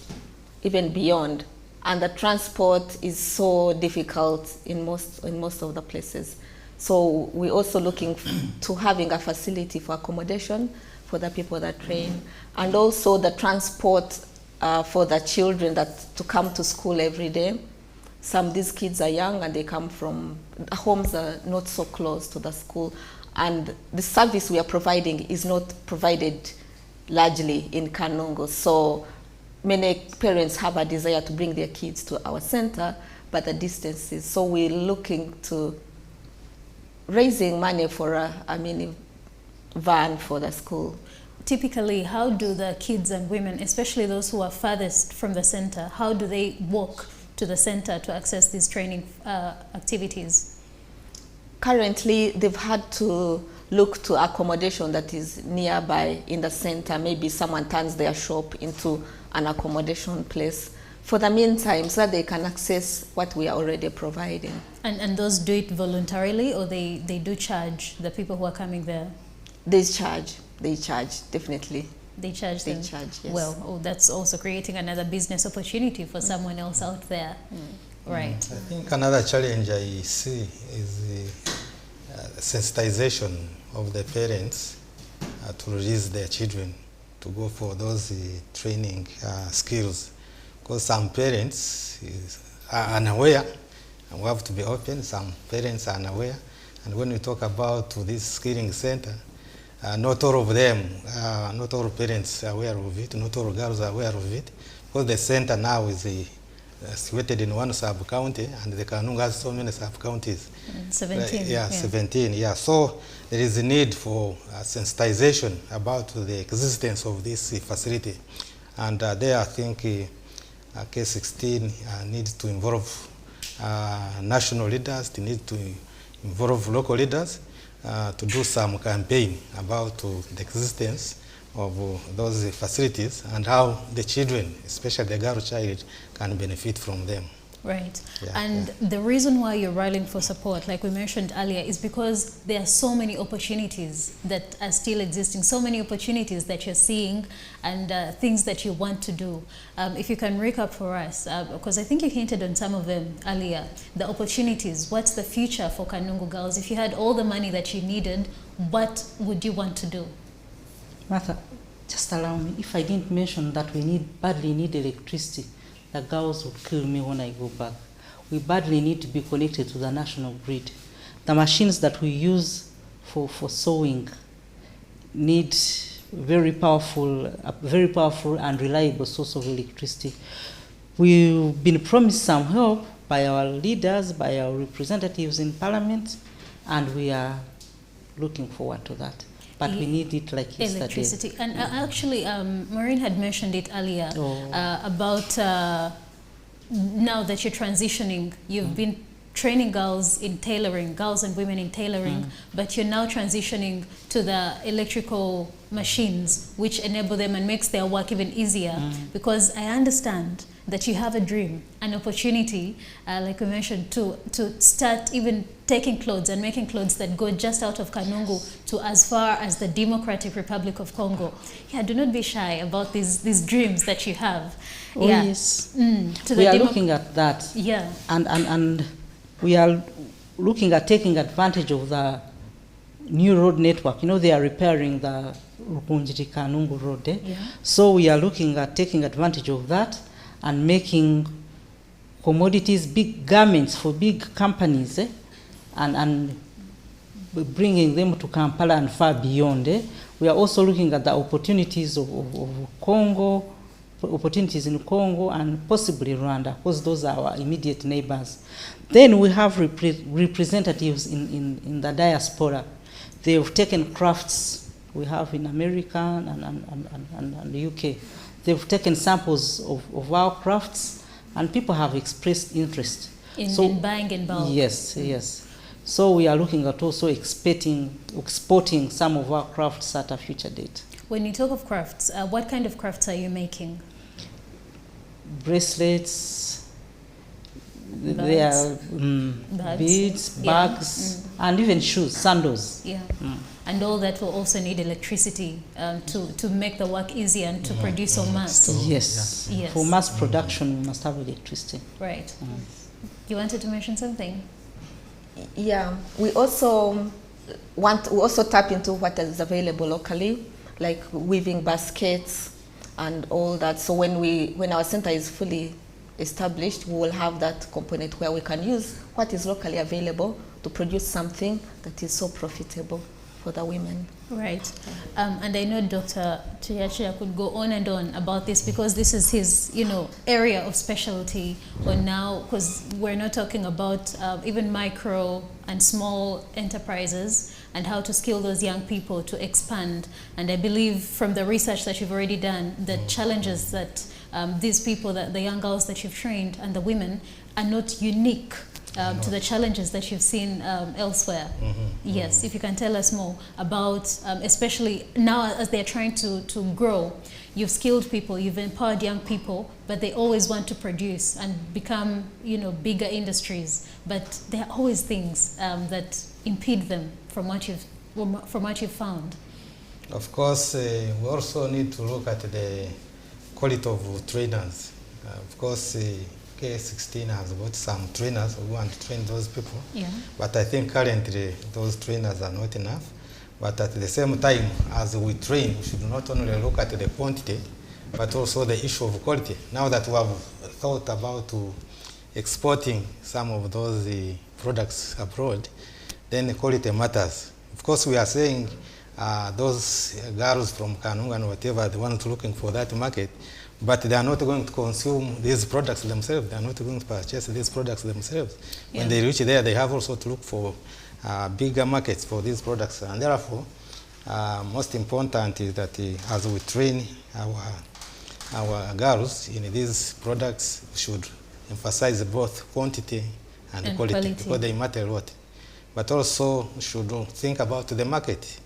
[SPEAKER 2] even beyond, and the transport is so difficult in most of the places. So we're also looking to having a facility for accommodation for the people that train, and also the transport for the children to come to school every day. Some of these kids are young and they come from homes that are not so close to the school, and the service we are providing is not provided largely in Kanungu. So many parents have a desire to bring their kids to our center, but the distances. So we're looking to raising money for a mini van for the school.
[SPEAKER 1] Typically, how do the kids and women, especially those who are farthest from the center, how do they walk to the center to access these training activities?
[SPEAKER 2] Currently, they've had to look to accommodation that is nearby in the center. Maybe someone turns their shop into an accommodation place for the meantime, so that they can access what we are already providing.
[SPEAKER 1] And those do it voluntarily, or they do charge the people who are coming there?
[SPEAKER 2] They charge, definitely.
[SPEAKER 1] They charge them?
[SPEAKER 2] They charge, yes.
[SPEAKER 1] Well, that's also creating another business opportunity for someone else out there. Right.
[SPEAKER 3] I think another challenge I see is the sensitization of the parents to release their children to go for those training skills, because some parents are unaware, and we have to be open. Some parents are unaware, and when we talk about this skilling center, not all of them, not all parents are aware of it, not all girls are aware of it, because the center now is situated in one sub-county, and the Kanungu has so many sub-counties.
[SPEAKER 1] 17.
[SPEAKER 3] Yeah, 17, yeah. So there is a need for sensitization about the existence of this facility. And there I think K16 needs to involve national leaders, they need to involve local leaders to do some campaign about the existence of those facilities and how the children, especially the girl child, can benefit from them.
[SPEAKER 1] Right. And the reason why you're rallying for support, like we mentioned earlier, is because there are so many opportunities that are still existing, so many opportunities that you're seeing and things that you want to do. If you can recap for us, because I think you hinted on some of them earlier, the opportunities, what's the future for Kanungu girls? If you had all the money that you needed, what would you want to do?
[SPEAKER 10] Martha, just allow me, if I didn't mention that we badly need electricity, the girls would kill me when I go back. We badly need to be connected to the national grid. The machines that we use for sewing need a very powerful and reliable source of electricity. We've been promised some help by our leaders, by our representatives in Parliament, and we are looking forward to that. But we need it like yesterday.
[SPEAKER 1] Electricity. And actually, Maureen had mentioned it earlier about now that you're transitioning, you've been training girls in tailoring, girls and women in tailoring, but you're now transitioning to the electrical machines, which enable them and makes their work even easier. Because I understand that you have a dream, an opportunity, like we mentioned, to start even taking clothes and making clothes that go just out of Kanungu to as far as the Democratic Republic of Congo. Yeah, do not be shy about these dreams that you have.
[SPEAKER 10] Oh,
[SPEAKER 1] yeah.
[SPEAKER 10] Yes. We are looking at that.
[SPEAKER 1] Yeah.
[SPEAKER 10] And we are looking at taking advantage of the new road network. You know, they are repairing the Rukunjiti Kanungu road.
[SPEAKER 1] Yeah.
[SPEAKER 10] So we are looking at taking advantage of that and making commodities, big garments for big companies, and bringing them to Kampala and far beyond. We are also looking at the opportunities of Congo, opportunities in Congo and possibly Rwanda, because those are our immediate neighbors. Then we have representatives in the diaspora. They've taken crafts we have in America and the UK. They've taken samples of our crafts, and people have expressed interest.
[SPEAKER 1] In buying in bulk.
[SPEAKER 10] Yes, yes. So we are looking at also exporting some of our crafts at a future date.
[SPEAKER 1] When you talk of crafts, what kind of crafts are you making?
[SPEAKER 10] Bracelets, they are beads, bags, and even shoes, sandals.
[SPEAKER 1] Yeah. And all that will also need electricity to make the work easier and to produce en masse.
[SPEAKER 10] Yes.
[SPEAKER 1] Yes.
[SPEAKER 10] For mass production, we must have electricity.
[SPEAKER 1] Right. You wanted to mention something?
[SPEAKER 2] Yeah, we also tap into what is available locally, like weaving baskets and all that. So when our center is fully established, we will have that component where we can use what is locally available to produce something that is so profitable for the women.
[SPEAKER 1] Right. And I know Dr. Tuyachia could go on and on about this because this is his, area of specialty. But now, because we're not talking about even micro and small enterprises and how to skill those young people to expand. And I believe from the research that you've already done, the challenges that these people, that the young girls that you've trained and the women are not unique to the challenges that you've seen elsewhere. Yes, if you can tell us more about, especially now as they're trying to grow, you've skilled people, you've empowered young people, but they always want to produce and become, bigger industries. But there are always things that impede them from what you've found.
[SPEAKER 3] Of course, we also need to look at the quality of trainers. Of course, K16 has got some trainers who want to train those people.
[SPEAKER 1] Yeah.
[SPEAKER 3] But I think currently those trainers are not enough. But at the same time, as we train, we should not only look at the quantity, but also the issue of quality. Now that we have thought about exporting some of those products abroad, then the quality matters. Of course, we are saying those girls from Kanungu and whatever, the ones looking for that market, but they are not going to consume these products themselves. They are not going to purchase these products themselves. Yeah. When they reach there, they have also to look for bigger markets for these products. And therefore, most important is that as we train our girls in these products, we should emphasize both quantity and quality because they matter a lot. But also, we should think about the market.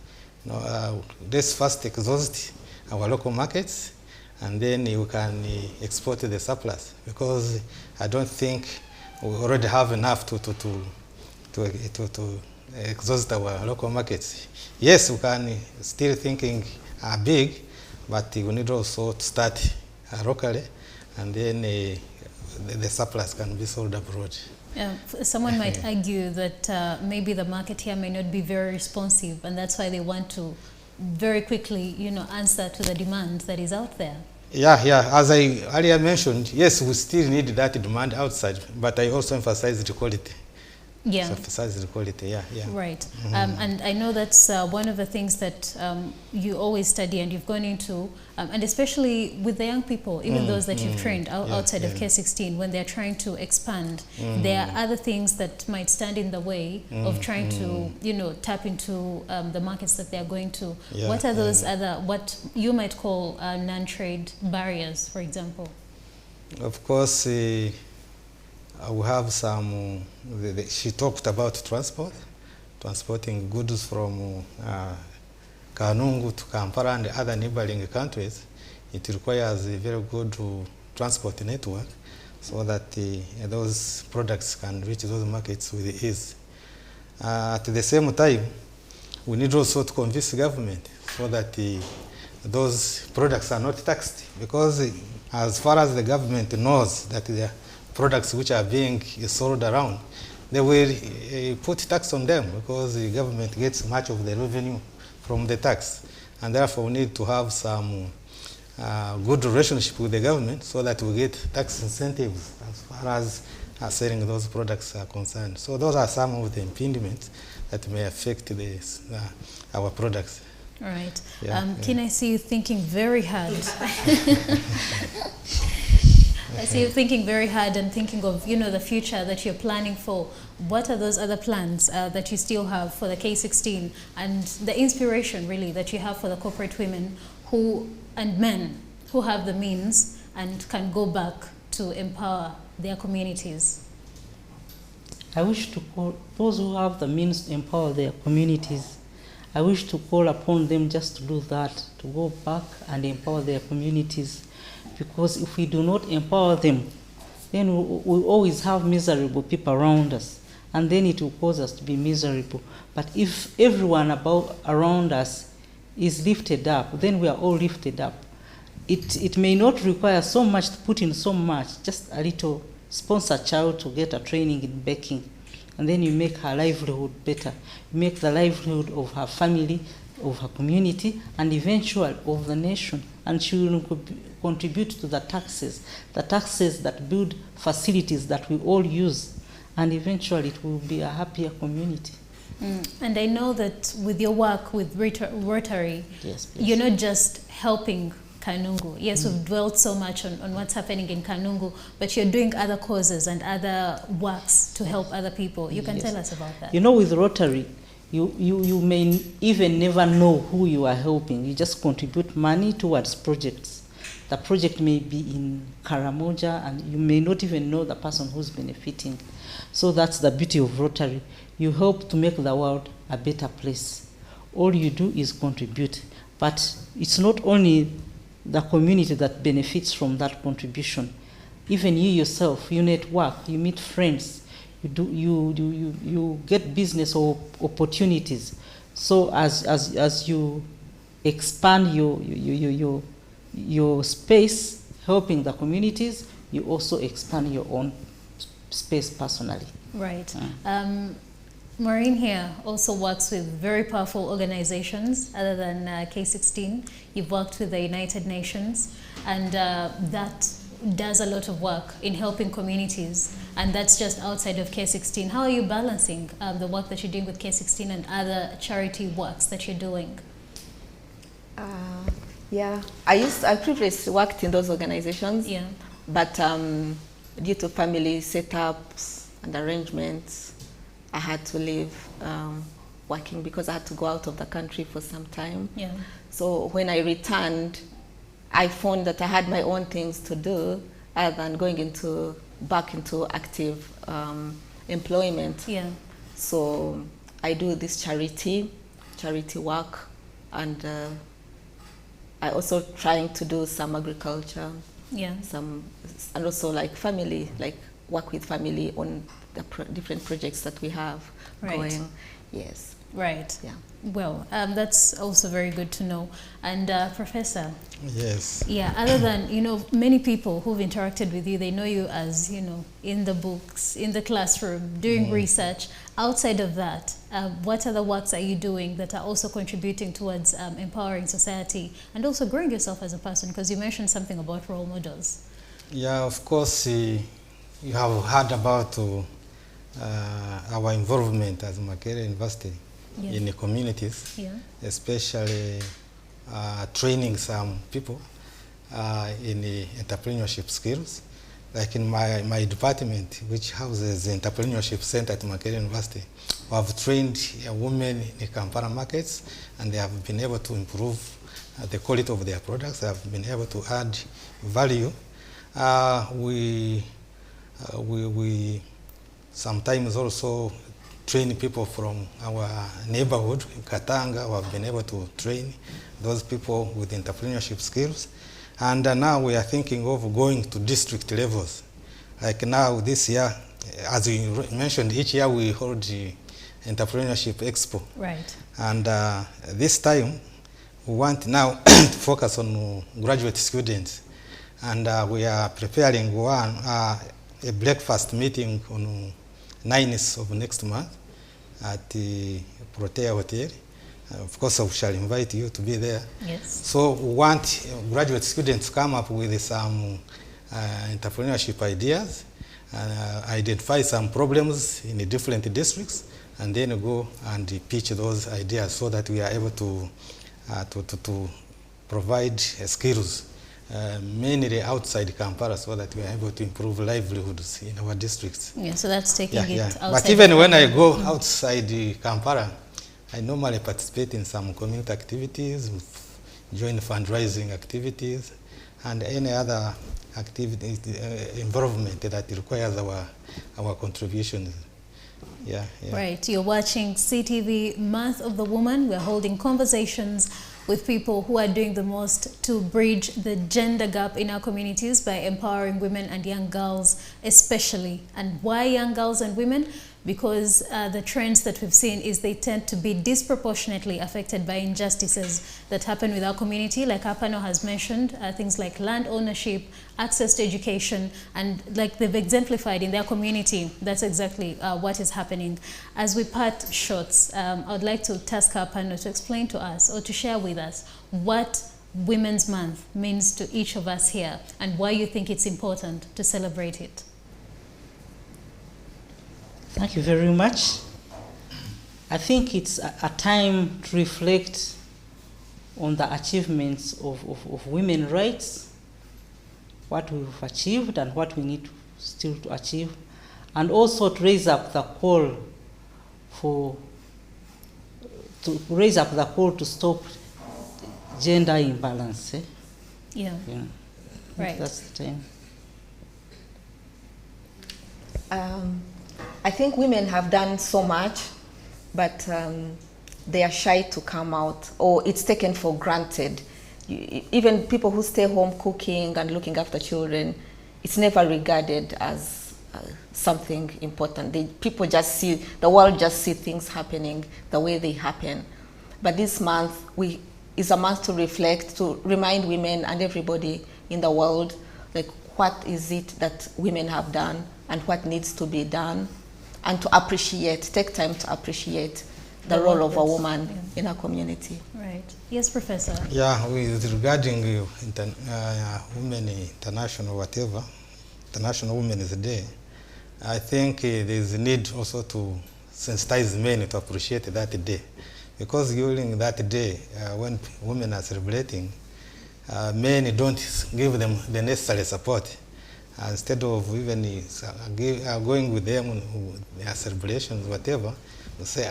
[SPEAKER 3] Let's first exhaust our local markets, and then you can export the surplus, because I don't think we already have enough to exhaust our local markets. Yes, we can still thinking big, but we need also to start locally, and then the surplus can be sold abroad.
[SPEAKER 1] Someone might argue that maybe the market here may not be very responsive, and that's why they want to very quickly, answer to the demand that is out there.
[SPEAKER 3] Yeah. As I earlier mentioned, yes, we still need that demand outside, but I also emphasize the quality.
[SPEAKER 1] Yeah.
[SPEAKER 3] So emphasize the quality, yeah.
[SPEAKER 1] Right. And I know that's one of the things that you always study and you've gone into, and especially with the young people, even those that you've trained outside of K16, when they're trying to expand, there are other things that might stand in the way of trying to, tap into the markets that they're going to. What are those other, what you might call non-trade barriers, for example?
[SPEAKER 3] Of course, we have some, she talked about transporting goods from Kanungu to Kampala and other neighboring countries. It requires a very good transport network so that those products can reach those markets with ease. At the same time, we need also to convince the government so that those products are not taxed, because as far as the government knows that the products which are being sold around, they will put tax on them, because the government gets much of the revenue from the tax. And therefore, we need to have some good relationship with the government so that we get tax incentives as far as selling those products are concerned. So those are some of the impediments that may affect our products.
[SPEAKER 1] All right. Can I see you thinking very hard? I see you thinking very hard and thinking of, the future that you're planning for. What are those other plans that you still have for the K16, and the inspiration really that you have for the corporate women and men who have the means and can go back to empower their communities?
[SPEAKER 10] I wish to call those who have the means to empower their communities. I wish to call upon them just to do that, to go back and empower their communities. Because if we do not empower them, then we always have miserable people around us, and then it will cause us to be miserable. But if everyone around us is lifted up, then we are all lifted up. It may not require so much to put in so much, just a little sponsor child to get a training in baking, and then you make her livelihood better. You make the livelihood of her family, of her community, and eventually of the nation. And she will contribute to the taxes that build facilities that we all use, and eventually it will be a happier community.
[SPEAKER 1] And I know that with your work with Rotary,
[SPEAKER 10] yes,
[SPEAKER 1] you're not just helping Kanungu. Yes, we've dwelt so much on what's happening in Kanungu, but you're doing other causes and other works to help other people. You can tell us about that.
[SPEAKER 10] With Rotary, you may even never know who you are helping. You just contribute money towards projects. The project may be in Karamoja, and you may not even know the person who's benefiting. So that's the beauty of Rotary. You help to make the world a better place. All you do is contribute. But it's not only the community that benefits from that contribution. Even you yourself, you network, you meet friends, you get business opportunities. So as you expand your space, helping the communities, you also expand your own space personally.
[SPEAKER 1] Right. Maureen here also works with very powerful organizations other than K16. You've worked with the United Nations, and that does a lot of work in helping communities, and that's just outside of K16. How are you balancing the work that you're doing with K16 and other charity works that you're doing?
[SPEAKER 2] I previously worked in those organizations, but due to family setups and arrangements, I had to leave working because I had to go out of the country for some time. So when I returned, I found that I had my own things to do other than going back into active employment. So I do this charity work, and I also trying to do some agriculture, and also like family, like work with family on the different projects that we have going. Yes.
[SPEAKER 1] Right.
[SPEAKER 2] Yeah.
[SPEAKER 1] Well, that's also very good to know. And Professor.
[SPEAKER 3] Yes.
[SPEAKER 1] Yeah. Other than, you know, many people who've interacted with you, they know you as, you know, in the books, in the classroom, doing research. Outside of that, what other works are you doing that are also contributing towards empowering society and also growing yourself as a person? Because you mentioned something about role models. Yeah,
[SPEAKER 3] of course, you have heard about our involvement as Makerere University in the communities, especially training some people in the entrepreneurship skills. Like in my department, which houses the entrepreneurship center at Makerere University, we have trained women in the Kampala markets, and they have been able to improve the quality of their products. They have been able to add value. We sometimes also train people from our neighborhood, Katanga, who have been able to train those people with entrepreneurship skills. And now we are thinking of going to district levels. Like now, this year, as you mentioned, each year we hold the Entrepreneurship Expo.
[SPEAKER 1] Right.
[SPEAKER 3] And this time, we want now to focus on graduate students. And we are preparing a breakfast meeting on 9th of next month at the Protea Hotel. Of course, we shall invite you to be there.
[SPEAKER 1] Yes.
[SPEAKER 3] So we want graduate students to come up with some entrepreneurship ideas, identify some problems in the different districts, and then go and pitch those ideas so that we are able to provide skills, mainly outside Kampala, so that we are able to improve livelihoods in our districts.
[SPEAKER 1] Yeah, so that's taking it outside.
[SPEAKER 3] But even when I go outside Kampala, I normally participate in some community activities, join fundraising activities, and any other activity involvement that requires our contributions. Yeah.
[SPEAKER 1] Right. You're watching CTV Month of the Woman. We're holding conversations with people who are doing the most to bridge the gender gap in our communities by empowering women and young girls especially. And why young girls and women? Because the trends that we've seen is they tend to be disproportionately affected by injustices that happen with our community. Like our panel has mentioned, things like land ownership, access to education, and like they've exemplified in their community, that's exactly what is happening. As we part shots, I would like to task our panel to explain to us or to share with us what Women's Month means to each of us here and why you think it's important to celebrate it.
[SPEAKER 10] Thank you very much. I think it's a time to reflect on the achievements of women's rights, what we've achieved and what we need still to achieve, and also to raise up the call to stop gender imbalance.
[SPEAKER 1] Yeah. Right.
[SPEAKER 10] That's the
[SPEAKER 2] time. I think women have done so much, but they are shy to come out, or it's taken for granted. Even people who stay home cooking and looking after children, it's never regarded as something important. People just see, the world just see things happening the way they happen. But this month is a month to reflect, to remind women and everybody in the world, like what is it that women have done and what needs to be done, and to appreciate, take time to appreciate the role of a woman in our community.
[SPEAKER 1] Right. Yes, Professor.
[SPEAKER 3] Yeah, regarding Women International, whatever, International Women's Day, I think there's a need also to sensitize men to appreciate that day. Because during that day, when women are celebrating, men don't give them the necessary support. Instead of even going with them on their celebrations, whatever, we say,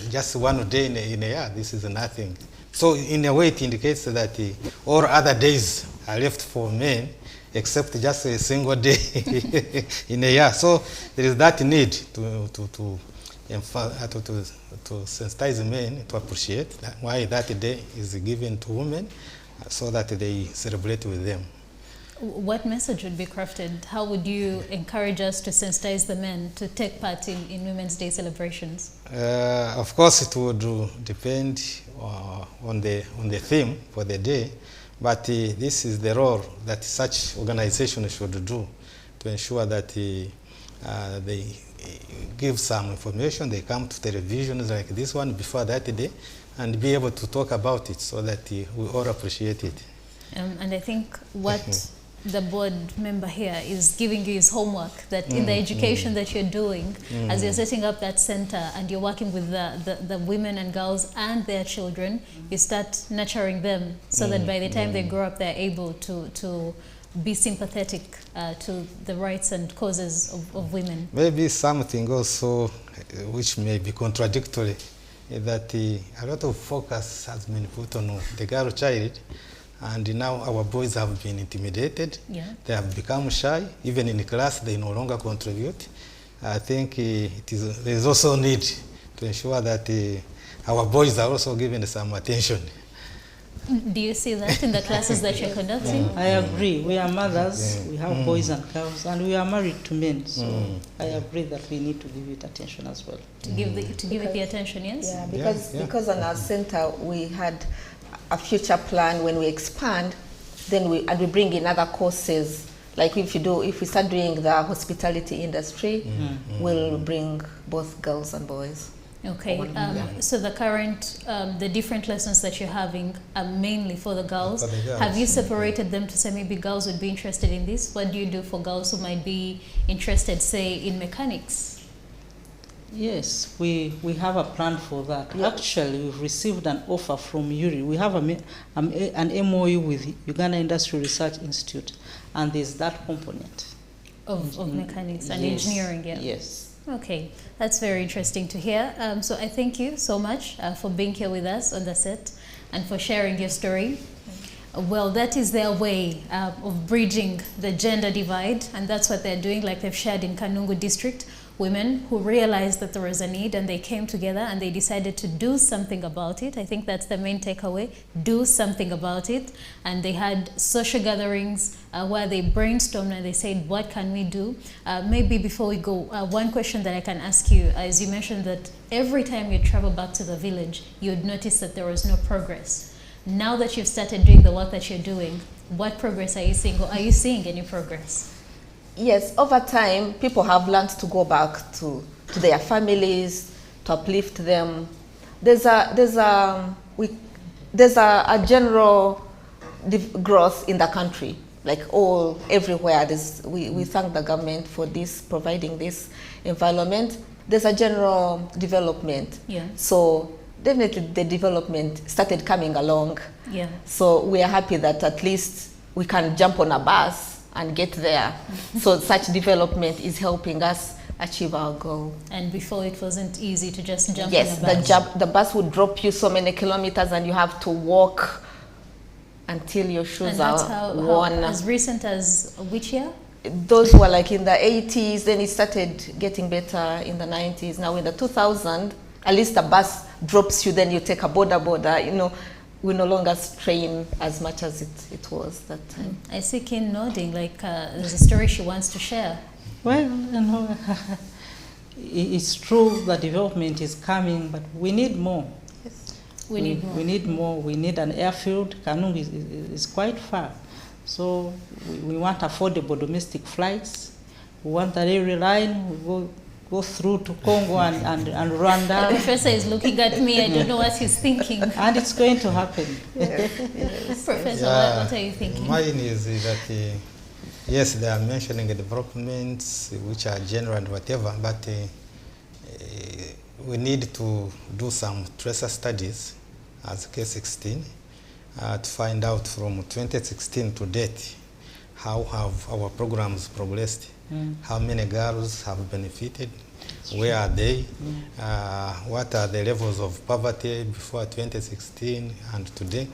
[SPEAKER 3] just one day in a year, this is nothing. So in a way, it indicates that all other days are left for men, except just a single day in a year. So there is that need to sensitize men to appreciate why that day is given to women, so that they celebrate with them.
[SPEAKER 1] What message would be crafted? How would you encourage us to sensitize the men to take part in Women's Day celebrations?
[SPEAKER 3] Of course, it would depend on the theme for the day, but this is the role that such organizations should do to ensure that they give some information, they come to televisions like this one before that day, and be able to talk about it so that we all appreciate it.
[SPEAKER 1] And I think what the board member here is giving you his homework, that in the education that you're doing, as you're setting up that center and you're working with the women and girls and their children, you start nurturing them so that by the time they grow up, they're able to be sympathetic to the rights and causes of women.
[SPEAKER 3] Maybe something also which may be contradictory is that a lot of focus has been put on the girl child, and now our boys have been intimidated.
[SPEAKER 1] Yeah.
[SPEAKER 3] They have become shy. Even in class, they no longer contribute. I think there is also need to ensure that our boys are also given some attention.
[SPEAKER 1] Do you see that in the classes that you're conducting?
[SPEAKER 10] I agree. We are mothers, we have boys and girls, and we are married to men. So I agree that we need to give it attention as well.
[SPEAKER 1] To give it the attention, yes?
[SPEAKER 2] Yeah, because on our center we had a future plan. When we expand, then we bring in other courses. Like if we start doing the hospitality industry, we'll bring both girls and boys.
[SPEAKER 1] Okay, so the current, the different lessons that you're having are mainly for the girls. Have you separated them to say maybe girls would be interested in this? What do you do for girls who might be interested, say, in mechanics?
[SPEAKER 10] Yes, we have a plan for that. Yeah. Actually, we've received an offer from URI. We have an MOU with Uganda Industrial Research Institute, and there's that component.
[SPEAKER 1] Of mechanics and engineering, yeah?
[SPEAKER 10] Yes.
[SPEAKER 1] Okay, that's very interesting to hear. So I thank you so much for being here with us on the set and for sharing your story. Well, that is their way of bridging the gender divide, and that's what they're doing, like they've shared in Kanungu district. Women who realized that there was a need and they came together and they decided to do something about it. I think that's the main takeaway, do something about it. And they had social gatherings where they brainstormed and they said, what can we do? Maybe before we go, one question that I can ask you, as you mentioned that every time you travel back to the village, you'd notice that there was no progress. Now that you've started doing the work that you're doing, what progress are you seeing, or are you seeing any progress?
[SPEAKER 2] Yes, over time, people have learned to go back to their families, to uplift them. There's a general growth in the country, like everywhere. We thank the government for providing this environment. There's a general development.
[SPEAKER 1] Yeah. So
[SPEAKER 2] definitely the development started coming along.
[SPEAKER 1] Yeah.
[SPEAKER 2] So we are happy that at least we can jump on a bus and get there. So such development is helping us achieve our goal.
[SPEAKER 1] And before it wasn't easy to just jump
[SPEAKER 2] on a bus. The bus would drop you so many kilometers and you have to walk until your shoes are worn.
[SPEAKER 1] As recent as which year?
[SPEAKER 2] Those were like in the 80s, then it started getting better in the 90s. Now in the 2000s, at least the bus drops you, then you take a border, you know. We no longer strain as much as it was that time.
[SPEAKER 1] I see Kin nodding, like there's a story she wants to share.
[SPEAKER 10] Well, you know, it's true the development is coming, but we need more.
[SPEAKER 1] Yes. We need more.
[SPEAKER 10] We need more. We need an airfield. Kanungu is quite far. So we want affordable domestic flights. We want a railway line. We go through to Congo and Rwanda.
[SPEAKER 1] The professor is looking at me. I don't know what he's thinking.
[SPEAKER 10] And it's going to happen.
[SPEAKER 2] Yes.
[SPEAKER 1] Professor, what are you thinking?
[SPEAKER 3] Mine is that, yes, they are mentioning the developments which are general and whatever, but we need to do some tracer studies as K16 to find out from 2016 to date how have our programs progressed. How many girls have benefited? Where are they? What are the levels of poverty before 2016 and today,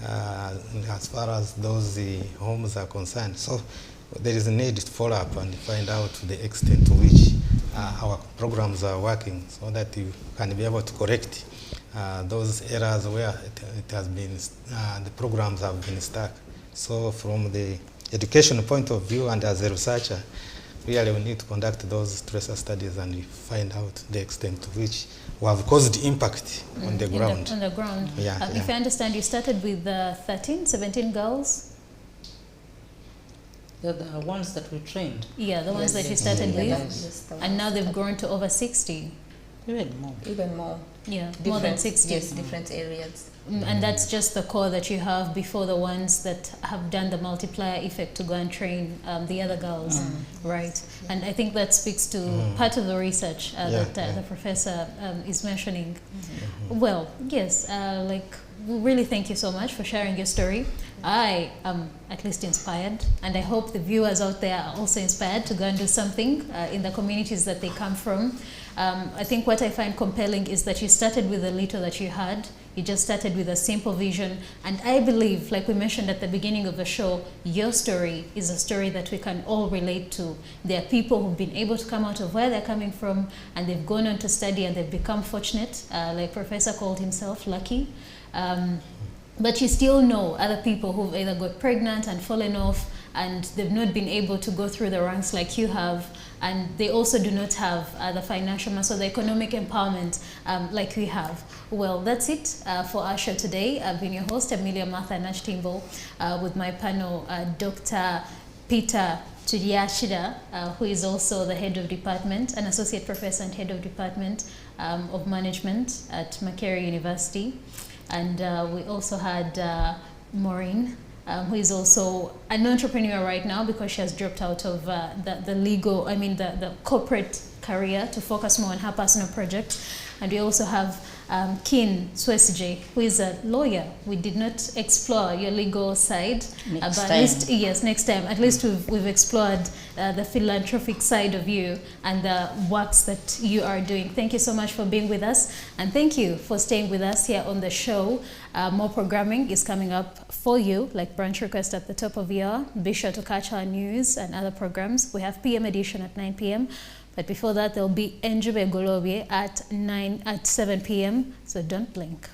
[SPEAKER 3] as far as those homes are concerned? So there is a need to follow up and find out the extent to which our programs are working, so that you can be able to correct those areas where it has been, the programs have been stuck. So from the education point of view and as a researcher, really we need to conduct those tracer studies and find out the extent to which we have caused impact on the ground.
[SPEAKER 1] On the ground.
[SPEAKER 3] Yeah,
[SPEAKER 1] If I understand, you started with 17 girls?
[SPEAKER 10] They're the ones that we trained.
[SPEAKER 1] Yeah, the ones that you started with. And now they've grown to over 60.
[SPEAKER 10] Even more.
[SPEAKER 2] Even more.
[SPEAKER 1] Yeah, more than 60.
[SPEAKER 2] Yes, different areas.
[SPEAKER 1] And that's just the core that you have before the ones that have done the multiplier effect to go and train the other girls, right? And I think that speaks to part of the research that the professor is mentioning. Well, yes, like, we really thank you so much for sharing your story. I am at least inspired, and I hope the viewers out there are also inspired to go and do something in the communities that they come from. I think what I find compelling is that you started with the little that you had. You just started with a simple vision, and I believe, like we mentioned at the beginning of the show, your story is a story that we can all relate to. There are people who've been able to come out of where they're coming from, and they've gone on to study and they've become fortunate, like Professor called himself lucky. But you still know other people who've either got pregnant and fallen off, and they've not been able to go through the ranks like you have, and they also do not have the financial muscle, the economic empowerment like we have. Well, that's it for our show today. I've been your host, Amelia Martha Nachtimbo, with my panel, Dr. Peter Tudiashida, who is also the head of department, an associate professor and head of department of management at Makerere University. And we also had Maureen, who is also an entrepreneur right now because she has dropped out of the corporate career to focus more on her personal project. And we also have Kin Swesije, who is a lawyer. We did not explore your legal side, but at least, yes, next time, at least we've explored the philanthropic side of you and the works that you are doing. Thank you so much for being with us, and thank you for staying with us here on the show. More programming is coming up for you, like Brunch Request at the top of the hour. Be sure to catch our news and other programs. We have PM edition at 9 p.m. But before that, there'll be Njube Golobye at 7 p.m. So don't blink.